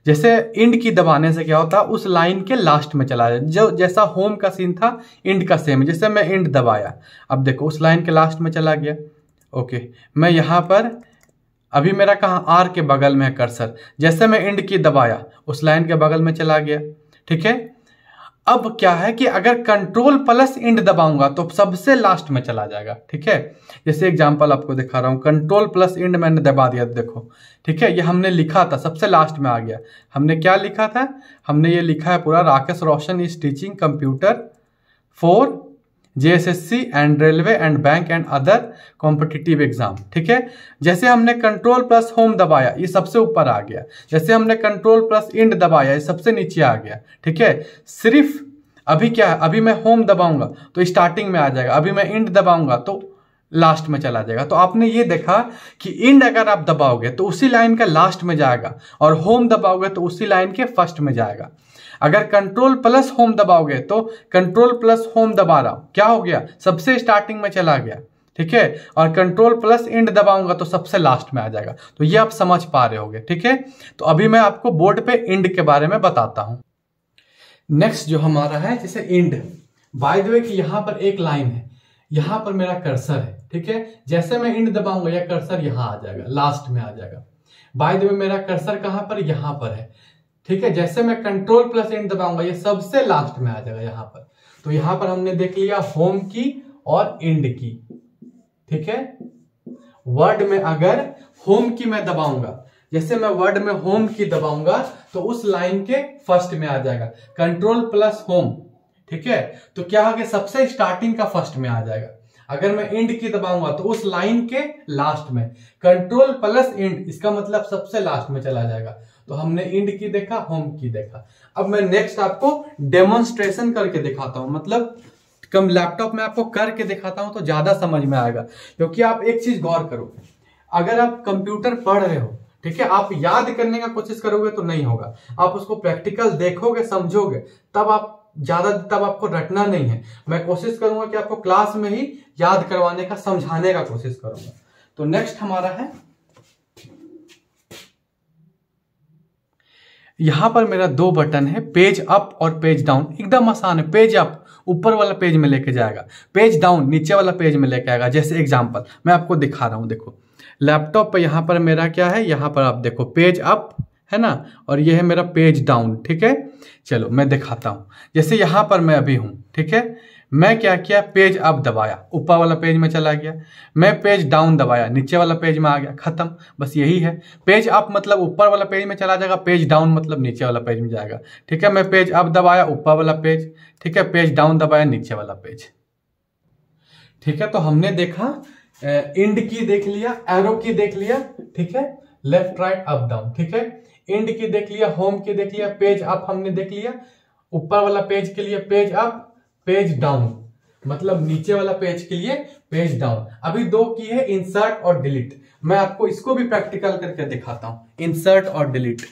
जैसे एंड की दबाने से क्या होता है, उस लाइन के लास्ट में चला जाए। जो जैसा होम का सीन था एंड का सेम, जैसे मैं एंड दबाया, अब देखो उस लाइन के लास्ट में चला गया। ओके, मैं यहाँ पर अभी मेरा कहाँ आर के बगल में है कर्सर, जैसे मैं एंड की दबाया उस लाइन के बगल में चला गया, ठीक है। अब क्या है कि अगर कंट्रोल प्लस एंड दबाऊंगा तो सबसे लास्ट में चला जाएगा, ठीक है। जैसे एग्जांपल आपको दिखा रहा हूं, कंट्रोल प्लस एंड मैंने दबा दिया, देखो, ठीक है। ये हमने लिखा था सबसे लास्ट में आ गया। हमने क्या लिखा था, हमने ये लिखा है पूरा, Rakesh Roshan is teaching computer for JSSC and railway and bank and other competitive exam, ठीक है। जैसे हमने कंट्रोल प्लस होम दबाया ये सबसे ऊपर आ गया, जैसे हमने कंट्रोल प्लस एंड दबाया ये सबसे नीचे आ गया, ठीक है। सिर्फ अभी क्या है, अभी मैं होम दबाऊंगा तो स्टार्टिंग में आ जाएगा, अभी मैं एंड दबाऊंगा तो लास्ट में चला जाएगा। तो आपने ये देखा कि एंड अगर आप दबाओगे तो उसी लाइन का लास्ट में जाएगा, और होम दबाओगे तो उसी लाइन के फर्स्ट में जाएगा। अगर कंट्रोल प्लस होम दबाओगे तो कंट्रोल प्लस होम दबा रहा हूं, क्या हो गया, सबसे स्टार्टिंग में चला गया, ठीक है। और कंट्रोल प्लस एंड दबाऊंगा तो सबसे लास्ट में आ जाएगा। तो ये आप समझ पा रहे होगे, ठीक है। तो अभी मैं आपको बोर्ड पे एंड के बारे में बताता हूं। नेक्स्ट जो हमारा है जैसे एंड, बाय द वे कि यहां पर एक लाइन है, यहां पर मेरा कर्सर है, ठीक है। जैसे मैं इंड दबाऊंगा या कर्सर यहां आ जाएगा, लास्ट में आ जाएगा। बाय द वे मेरा कर्सर कहां पर, यहां पर है, ठीक है। जैसे मैं कंट्रोल प्लस इंड दबाऊंगा ये सबसे लास्ट में आ जाएगा यहां पर। तो यहां पर हमने देख लिया होम की और इंड की, ठीक है। वर्ड में अगर होम की मैं दबाऊंगा, जैसे मैं वर्ड में होम की दबाऊंगा तो उस लाइन के फर्स्ट में आ जाएगा, कंट्रोल प्लस होम, ठीक है। तो क्या होगा, सबसे स्टार्टिंग का फर्स्ट में आ जाएगा। अगर मैं इंड की दबाऊंगा तो उस लाइन के लास्ट में, कंट्रोल प्लस इंड इसका मतलब सबसे लास्ट में चला जाएगा। तो हमने इंड की देखा, होम की देखा। अब मैं नेक्स्ट आपको डेमोन्स्ट्रेशन करके दिखाता हूं, मतलब कम लैपटॉप में आपको करके दिखाता हूं तो ज्यादा समझ में आएगा। क्योंकि आप एक चीज गौर करो, अगर आप कंप्यूटर पढ़ रहे हो, ठीक है, आप याद करने का कोशिश करोगे तो नहीं होगा, आप उसको प्रैक्टिकल देखोगे, समझोगे, तब तब आपको रटना नहीं है। मैं कोशिश करूंगा कि आपको क्लास में ही याद करवाने का, समझाने का कोशिश करूंगा। तो नेक्स्ट हमारा है, यहां पर मेरा दो बटन है, पेज अप और पेज डाउन। एकदम आसान है। पेज अप ऊपर वाला पेज में लेके जाएगा, पेज डाउन नीचे वाला पेज में लेके आएगा। जैसे एग्जांपल मैं आपको दिखा रहा हूं, देखो लैपटॉप पे यहां पर मेरा क्या है, यहां पर आप देखो पेज अप है ना, और ये है मेरा पेज डाउन, ठीक है। चलो मैं दिखाता हूं। जैसे यहां पर मैं अभी हूं, ठीक है, मैं क्या किया, पेज अप दबाया, ऊपर वाला पेज में चला गया। मैं पेज डाउन दबाया, नीचे वाला पेज में आ गया, खत्म। बस यही है। पेज अप मतलब ऊपर वाला पेज में चला जाएगा, पेज डाउन मतलब नीचे वाला पेज में जाएगा, ठीक है। मैं पेज अप दबाया, ऊपर वाला पेज, ठीक है, पेज डाउन दबाया, नीचे वाला पेज, ठीक है। तो हमने देखा, इंड की देख लिया, एरो की देख लिया, ठीक है, लेफ्ट राइट अप डाउन, ठीक है। इंड की देख लिया, होम की देख लिया, पेज अप हमने देख लिया, ऊपर वाला पेज के लिए पेज अप, पेज डाउन मतलब नीचे वाला पेज के लिए पेज डाउन। अभी दो की है, इंसर्ट और डिलीट। मैं आपको इसको भी प्रैक्टिकल करके दिखाता हूं, इंसर्ट और डिलीट।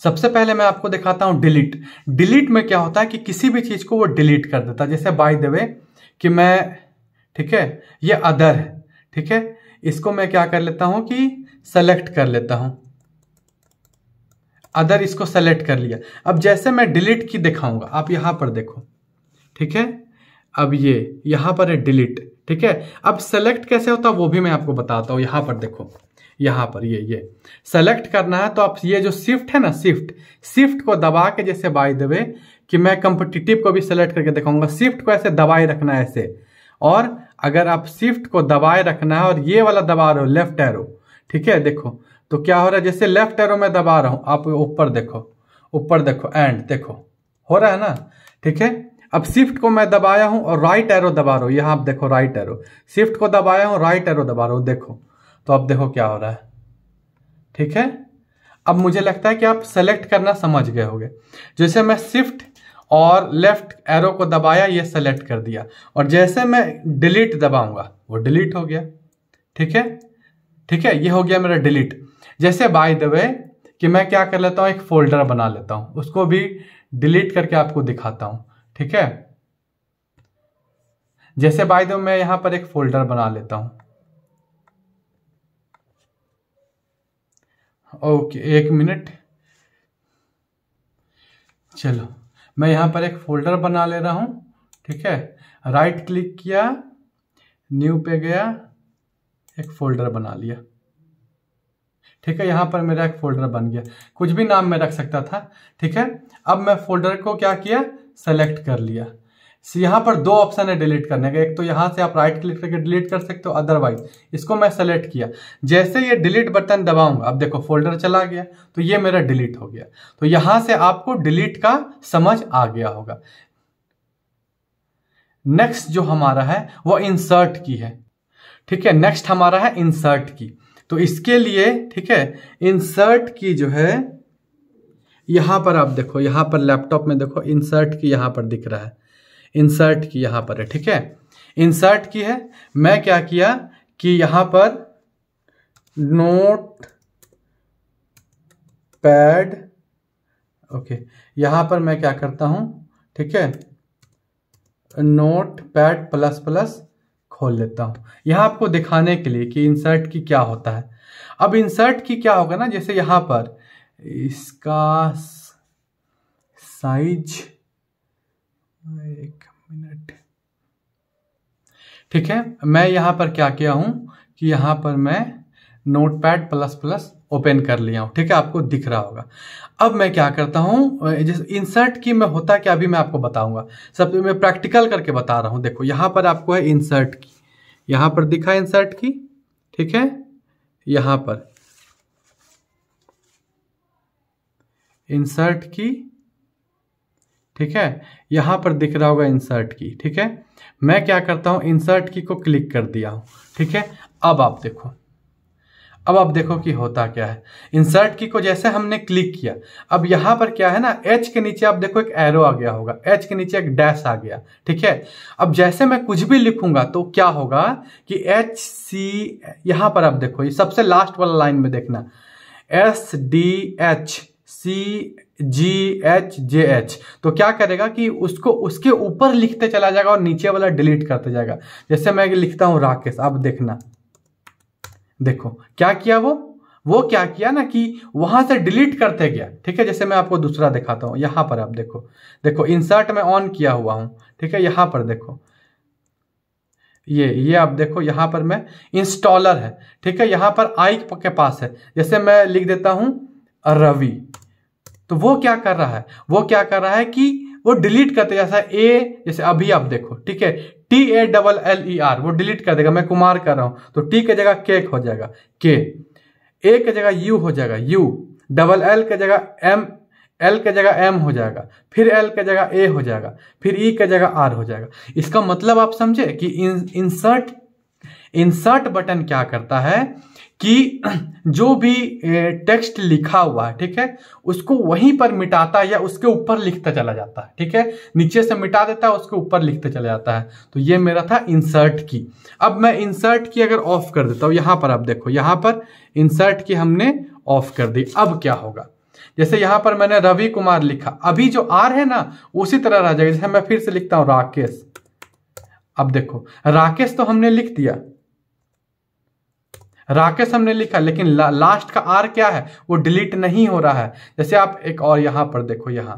सबसे पहले मैं आपको दिखाता हूं डिलीट। डिलीट में क्या होता है कि किसी भी चीज को वो डिलीट कर देता है। जैसे बाय द वे कि मैं, ठीक है, ये अदर है, ठीक है, इसको मैं क्या कर लेता हूं कि सेलेक्ट कर लेता हूं, अदर इसको सेलेक्ट कर लिया। अब जैसे मैं डिलीट की दिखाऊंगा, आप यहां पर देखो, ठीक है। अब ये यहां पर है डिलीट, ठीक है। अब सेलेक्ट कैसे होता है वो भी मैं आपको बताता हूं। यहां पर देखो, यहां पर ये सेलेक्ट करना है तो आप ये जो शिफ्ट है ना, शिफ्ट को दबा के, जैसे बाय द वे कि मैं कॉम्पिटिटिव को भी सेलेक्ट करके दिखाऊंगा, शिफ्ट को ऐसे दबाए रखना है ऐसे। और अगर आप शिफ्ट को दबाए रखना है और ये वाला दबा रहे हो लेफ्ट एरो, ठीक है, देखो तो क्या हो रहा है, जैसे लेफ्ट एरो में दबा रहा हूं, आप ऊपर देखो एंड देखो हो रहा है ना, ठीक है। अब शिफ्ट को मैं दबाया हूं और राइट एरो दबा रहा हूं, यहां आप देखो राइट एरो, शिफ्ट को दबाया हूं, राइट एरो दबा रहा हूं, देखो तो अब देखो क्या हो रहा है, ठीक है। अब मुझे लगता है कि आप सेलेक्ट करना समझ गए होंगे। जैसे मैं शिफ्ट और लेफ्ट एरो को दबाया, ये सेलेक्ट कर दिया, और जैसे मैं डिलीट दबाऊंगा वो डिलीट हो गया, ठीक है, ठीक है, ये हो गया मेरा डिलीट। जैसे बाय द वे कि मैं क्या कर लेता हूं, एक फोल्डर बना लेता हूं, उसको भी डिलीट करके आपको दिखाता हूं, ठीक है। जैसे बाय द वे मैं यहां पर एक फोल्डर बना लेता हूं, ओके, एक मिनट, चलो मैं यहां पर एक फोल्डर बना ले रहा हूं, ठीक है। राइट क्लिक किया, न्यू पे गया, एक फोल्डर बना लिया, ठीक है। यहां पर मेरा एक फोल्डर बन गया, कुछ भी नाम में रख सकता था, ठीक है। अब मैं फोल्डर को क्या किया, सेलेक्ट कर लिया। यहां पर दो ऑप्शन है डिलीट करने का, एक तो यहां से आप राइट क्लिक करके डिलीट कर सकते हो, अदरवाइज इसको मैं सेलेक्ट किया, जैसे ये डिलीट बटन दबाऊंगा, अब देखो फोल्डर चला गया, तो ये मेरा डिलीट हो गया। तो यहां से आपको डिलीट का समझ आ गया होगा। नेक्स्ट जो हमारा है वो इंसर्ट की है, ठीक है। नेक्स्ट हमारा है इंसर्ट की। तो इसके लिए, ठीक है, इंसर्ट की जो है, यहां पर आप देखो, यहां पर लैपटॉप में देखो इंसर्ट की यहां पर दिख रहा है, इंसर्ट की यहां पर है, ठीक है। इंसर्ट की है, मैं क्या किया कि यहां पर नोट पैड, ओके, यहां पर मैं क्या करता हूं, ठीक है, नोट पैड प्लस प्लस खोल लेता हूं, यहां आपको दिखाने के लिए कि इंसर्ट की क्या होता है। अब इंसर्ट की क्या होगा ना, जैसे यहां पर इसका साइज, एक मिनट, ठीक है, मैं यहाँ पर क्या किया हूँ कि यहाँ पर मैं नोटपैड प्लस प्लस ओपन कर लिया हूँ। ठीक है, आपको दिख रहा होगा। अब मैं क्या करता हूँ, जैसे इंसर्ट की में होता क्या अभी मैं आपको बताऊंगा। सब मैं प्रैक्टिकल करके बता रहा हूँ। देखो यहाँ पर आपको है इंसर्ट की, यहाँ पर दिखा इंसर्ट की। ठीक है, यहाँ पर इंसर्ट की। ठीक है, यहाँ पर दिख रहा होगा इंसर्ट की। ठीक है, मैं क्या करता हूँ, इंसर्ट की को क्लिक कर दिया हूँ। ठीक है, अब आप देखो, अब आप देखो कि होता क्या है। इंसर्ट की को जैसे हमने क्लिक किया, अब यहाँ पर क्या है ना, एच के नीचे आप देखो एक एरो आ गया होगा, एच के नीचे एक डैश आ गया। ठीक है, अब जैसे मैं कुछ भी लिखूंगा तो क्या होगा कि एच सी, यहाँ पर आप देखो, ये सबसे लास्ट वाला लाइन में देखना, SDHCGH तो क्या करेगा कि उसको उसके ऊपर लिखते चला जाएगा और नीचे वाला डिलीट करते जाएगा। जैसे मैं लिखता हूं राकेश, अब देखना, देखो क्या किया वो क्या किया ना कि वहां से डिलीट करते गया। ठीक है, जैसे मैं आपको दूसरा दिखाता हूं, यहां पर आप देखो, देखो इंसर्ट में ऑन किया हुआ हूं। ठीक है, यहां पर देखो, ये आप देखो, यहां पर मैं इंस्टॉलर है। ठीक है, यहां पर आई के पास है, जैसे मैं लिख देता हूं रवि, तो वो क्या कर रहा है, वो क्या कर रहा है कि वो डिलीट करते, जैसा ए, जैसे अभी आप देखो। ठीक है, TALLER वो डिलीट कर देगा। मैं कुमार कर रहा हूं तो टी की जगह के हो जाएगा के, ए की जगह यू हो जाएगा यू, डबल एल की जगह एम, एल की जगह एम हो जाएगा, फिर एल की जगह ए हो जाएगा, फिर ई की जगह आर हो जाएगा। इसका मतलब आप समझे कि इंसर्ट बटन क्या करता है कि जो भी टेक्स्ट लिखा हुआ है, ठीक है, उसको वहीं पर मिटाता है या उसके ऊपर लिखता चला जाता है। ठीक है, नीचे से मिटा देता है, उसके ऊपर लिखते चला जाता है। तो ये मेरा था इंसर्ट की। अब मैं इंसर्ट की अगर ऑफ कर देता हूं, यहां पर आप देखो, यहां पर इंसर्ट की हमने ऑफ कर दी। अब क्या होगा, जैसे यहां पर मैंने रवि कुमार लिखा, अभी जो आर है ना उसी तरह रह जाएगा। जैसे मैं फिर से लिखता हूं राकेश, अब देखो राकेश तो हमने लिख दिया, राकेश हमने लिखा, लेकिन लास्ट का आर क्या है, वो डिलीट नहीं हो रहा है। जैसे आप एक और यहां पर देखो, यहां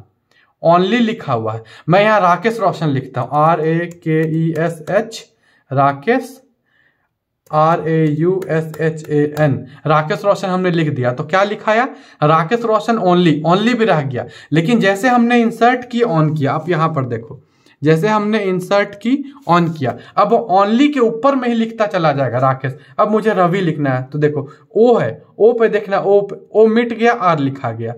ओनली लिखा हुआ है, मैं यहां राकेश रोशन लिखता हूं, RAKESH, राकेश RAUSHAN, राकेश रोशन हमने लिख दिया। तो क्या लिखाया, राकेश रोशन ओनली, ओनली भी रह गया। लेकिन जैसे हमने इंसर्ट की ऑन किया, आप यहां पर देखो, जैसे हमने इंसर्ट की ऑन किया, अब ओनली के ऊपर में ही लिखता चला जाएगा राकेश। अब मुझे रवि लिखना है तो देखो ओ है, ओ पे देखना, ओ मिट गया, आर लिखा गया।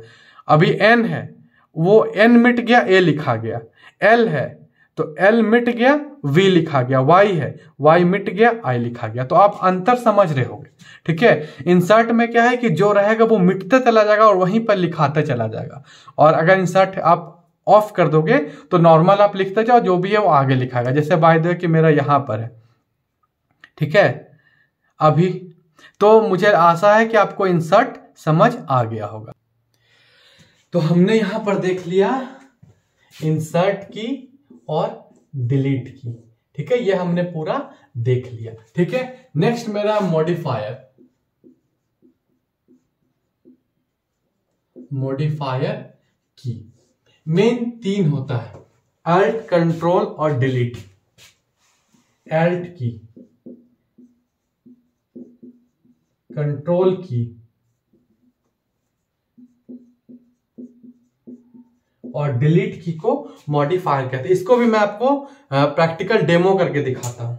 अभी एन है, वो एन मिट गया, ए लिखा गया। एल है तो एल मिट गया, वी लिखा गया। वाई है, वाई मिट गया, आई लिखा गया। तो आप अंतर समझ रहे होंगे। ठीक है, इंसर्ट में क्या है कि जो रहेगा वो मिटते चला जाएगा और वहीं पर लिखाते चला जाएगा। और अगर इंसर्ट आप ऑफ कर दोगे तो नॉर्मल आप लिखते जाओ, जो भी है वो आगे लिखाएगा। जैसे बाय द वे कि मेरा यहां पर है। ठीक है, अभी तो मुझे आशा है कि आपको इंसर्ट समझ आ गया होगा। तो हमने यहां पर देख लिया इंसर्ट की और डिलीट की। ठीक है, ये हमने पूरा देख लिया। ठीक है, नेक्स्ट मेरा मॉडिफायर, मॉडिफायर की मेन 3 होता है, अल्ट, कंट्रोल और डिलीट। अल्ट की, कंट्रोल की और डिलीट की को मॉडिफायर कहते हैं। इसको भी मैं आपको प्रैक्टिकल डेमो करके दिखाता हूं।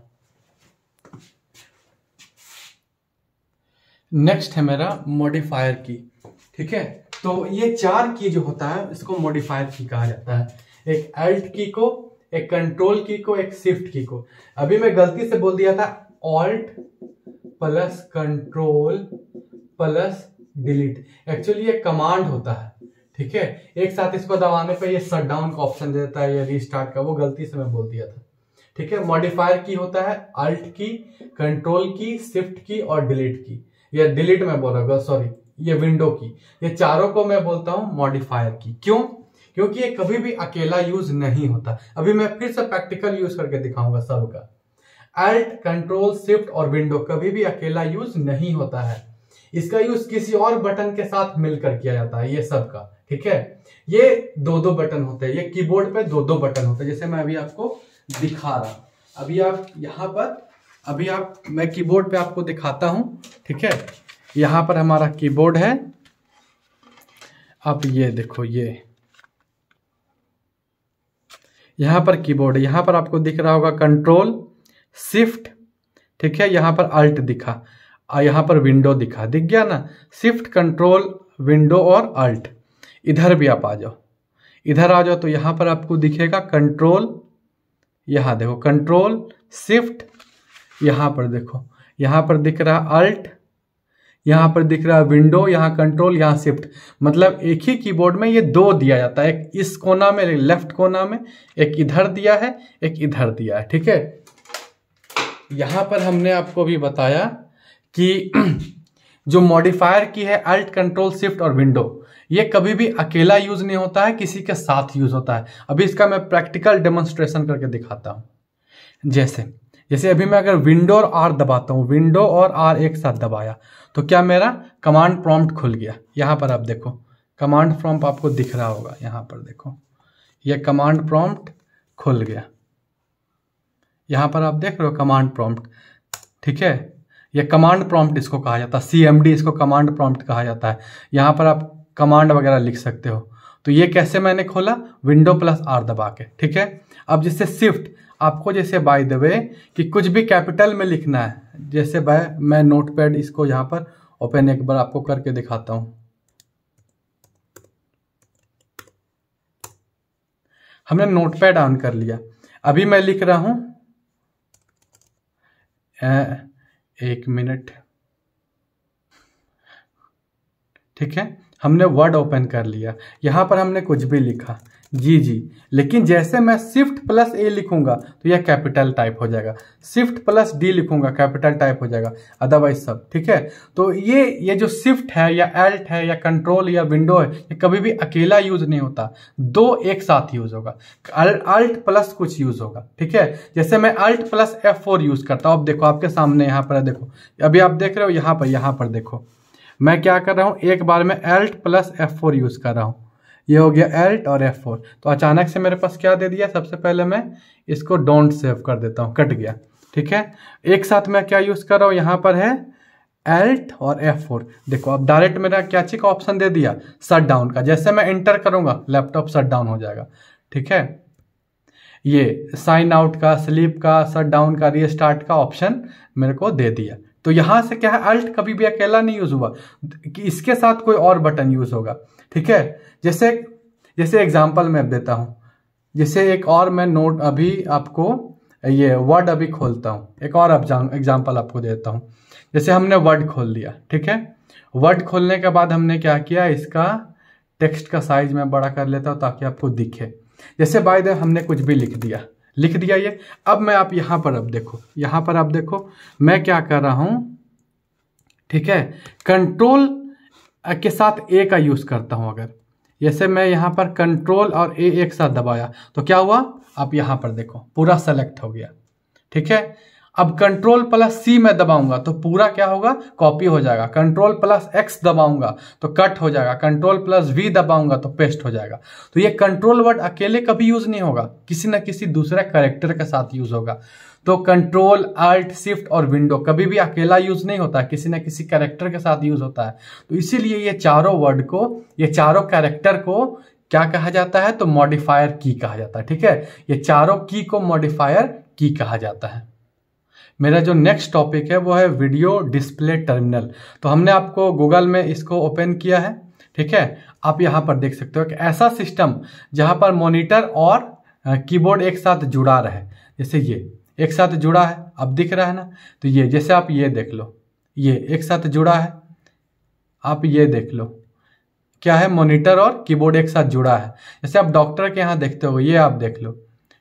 नेक्स्ट है मेरा मॉडिफायर की। ठीक है, तो ये 4 की जो होता है इसको मॉडिफायर की कहा जाता है। एक अल्ट की को, एक कंट्रोल की को, एक शिफ्ट की को। अभी मैं गलती से बोल दिया था alt plus control plus delete, actually ये कमांड होता है। ठीक है, एक साथ इसको दबाने पे ये शट डाउन का ऑप्शन देता है या रीस्टार्ट का, वो गलती से मैं बोल दिया था। ठीक है, मॉडिफायर की होता है अल्ट की, कंट्रोल की, शिफ्ट की और डिलीट की। या डिलीट में बोल रहा हूँ, सॉरी, ये विंडो की। ये चारों को मैं बोलता हूं मॉडिफायर की। क्यों? क्योंकि ये कभी भी अकेला यूज नहीं होता। अभी मैं फिर से प्रैक्टिकल यूज करके दिखाऊंगा सबका। अल्ट, कंट्रोल, शिफ्ट और विंडो कभी भी अकेला यूज नहीं होता है। इसका यूज किसी और बटन के साथ मिलकर किया जाता है, ये सबका। ठीक है, ये 2-2 बटन होते हैं, ये कीबोर्ड पे 2-2 बटन होते हैं, जैसे मैं अभी आपको दिखा रहा हूं। अभी आप यहां पर अभी मैं कीबोर्ड पे आपको दिखाता हूं, ठीक है। यहाँ पर हमारा कीबोर्ड है, आप ये देखो, ये यहाँ पर कीबोर्ड है। यहाँ पर आपको दिख रहा होगा कंट्रोल शिफ्ट, ठीक है। यहाँ पर अल्ट दिखा और यहाँ पर विंडो दिखा, दिख गया ना। शिफ्ट कंट्रोल विंडो और अल्ट। इधर भी आप आ जाओ, इधर आ जाओ तो यहाँ पर आपको दिखेगा कंट्रोल, यहाँ देखो कंट्रोल शिफ्ट, यहाँ पर देखो, यहाँ पर दिख रहा अल्ट, यहाँ पर दिख रहा है विंडो, यहाँ कंट्रोल, यहाँ शिफ्ट। मतलब एक ही कीबोर्ड में ये दो दिया जाता है, एक इस कोना में, लेफ्ट कोना में, एक इधर दिया है, एक इधर दिया है, ठीक है। यहाँ पर हमने आपको भी बताया कि जो मॉडिफायर की है अल्ट कंट्रोल शिफ्ट और विंडो, ये कभी भी अकेला यूज नहीं होता है, किसी के साथ यूज होता है। अभी इसका मैं प्रैक्टिकल डेमोन्स्ट्रेशन करके दिखाता हूं। जैसे अभी मैं अगर विंडो और आर दबाता हूं, विंडो और आर एक साथ दबाया तो क्या मेरा कमांड प्रॉम्प्ट खुल गया। यहाँ पर आप देखो कमांड प्रॉम्प्ट आपको दिख रहा होगा, यहाँ पर देखो ये कमांड प्रॉम्प्ट खुल गया। यहाँ पर आप देख रहे हो कमांड प्रॉम्प्ट, ठीक है। ये कमांड प्रॉम्प्ट इसको कहा जाता है, CMD इसको कमांड प्रॉम्प्ट कहा जाता है। यहाँ पर आप कमांड वगैरह लिख सकते हो। तो ये कैसे मैंने खोला, विंडो प्लस आर दबा के, ठीक है। अब जैसे शिफ्ट, आपको जैसे बाय द वे कि कुछ भी कैपिटल में लिखना है, जैसे मैं नोटपैड इसको यहाँ पर ओपन एक बार आपको करके दिखाता हूँ। हमने नोटपैड ऑन कर लिया, अभी मैं लिख रहा हूं, एक मिनट, ठीक है। हमने वर्ड ओपन कर लिया, यहां पर हमने कुछ भी लिखा, जी, लेकिन जैसे मैं शिफ्ट प्लस ए लिखूंगा तो यह कैपिटल टाइप हो जाएगा, शिफ्ट प्लस डी लिखूंगा कैपिटल टाइप हो जाएगा, अदरवाइज सब, ठीक है। तो ये जो शिफ्ट है या एल्ट है या कंट्रोल या विंडो है, ये कभी भी अकेला यूज नहीं होता, दो एक साथ यूज होगा। अल्ट प्लस कुछ यूज होगा, ठीक है। जैसे मैं अल्ट प्लस F4 यूज करता हूं, अब देखो आपके सामने यहाँ पर देखो, अभी आप देख रहे हो यहाँ पर देखो मैं क्या कर रहा हूं, एक बार में अल्ट प्लस F4 यूज कर रहा हूं, ये हो गया अल्ट और F4। तो अचानक से मेरे पास क्या दे दिया, सबसे पहले मैं इसको डोंट सेव कर देता हूं, कट गया, ठीक है। एक साथ मैं क्या यूज कर रहा हूं, यहां पर है अल्ट और F4। देखो अब डायरेक्ट मेरा क्या चीज का ऑप्शन दे दिया, शट डाउन का। जैसे मैं एंटर करूंगा लैपटॉप शट डाउन हो जाएगा, ठीक है। ये साइन आउट का, स्लीप का, शट डाउन का, रीस्टार्ट का ऑप्शन मेरे को दे दिया। तो यहां से क्या है, अल्ट कभी भी अकेला नहीं यूज हुआ, कि इसके साथ कोई और बटन यूज होगा, ठीक है। जैसे एग्जांपल मैं देता हूं, जैसे एक और मैं नोट अभी आपको ये वर्ड अभी खोलता हूं, एक और एग्जांपल आपको देता हूं। जैसे हमने वर्ड खोल लिया, ठीक है। वर्ड खोलने के बाद हमने क्या किया, इसका टेक्स्ट का साइज मैं बड़ा कर लेता हूं ताकि आपको दिखे। जैसे बाय द हमने कुछ भी लिख दिया ये। अब मैं आप यहाँ पर आप देखो मैं क्या कर रहा हूं, ठीक है। कंट्रोल के साथ ए का यूज करता हूं। अगर जैसे मैं यहाँ पर कंट्रोल और ए एक साथ दबाया तो क्या हुआ, आप यहाँ पर देखो पूरा सेलेक्ट हो गया, ठीक है। अब कंट्रोल प्लस सी मैं दबाऊंगा तो पूरा क्या होगा, कॉपी हो जाएगा। कंट्रोल प्लस एक्स दबाऊंगा तो कट हो जाएगा। कंट्रोल प्लस वी दबाऊंगा तो पेस्ट हो जाएगा। तो ये कंट्रोल वर्ड अकेले कभी यूज नहीं होगा, किसी न किसी दूसरे कैरेक्टर के साथ यूज होगा। तो कंट्रोल, अल्ट, शिफ्ट और विंडो कभी भी अकेला यूज नहीं होता, किसी न किसी कैरेक्टर के साथ यूज होता है। तो इसीलिए ये चारों वर्ड को, ये चारों कैरेक्टर को क्या कहा जाता है, तो मॉडिफायर की कहा जाता है, ठीक है। ये चारों की को मॉडिफायर की कहा जाता है। मेरा जो नेक्स्ट टॉपिक है वो है वीडियो डिस्प्ले टर्मिनल। तो हमने आपको गूगल में इसको ओपन किया है, ठीक है। आप यहाँ पर देख सकते हो कि ऐसा सिस्टम जहां पर मॉनिटर और कीबोर्ड एक साथ जुड़ा रहे, जैसे ये एक साथ जुड़ा है, अब दिख रहा है ना। तो ये जैसे आप ये देख लो, ये एक साथ जुड़ा है, आप ये देख लो क्या है, मॉनिटर और कीबोर्ड एक साथ जुड़ा है। जैसे आप डॉक्टर के यहाँ देखते हो, ये आप देख लो,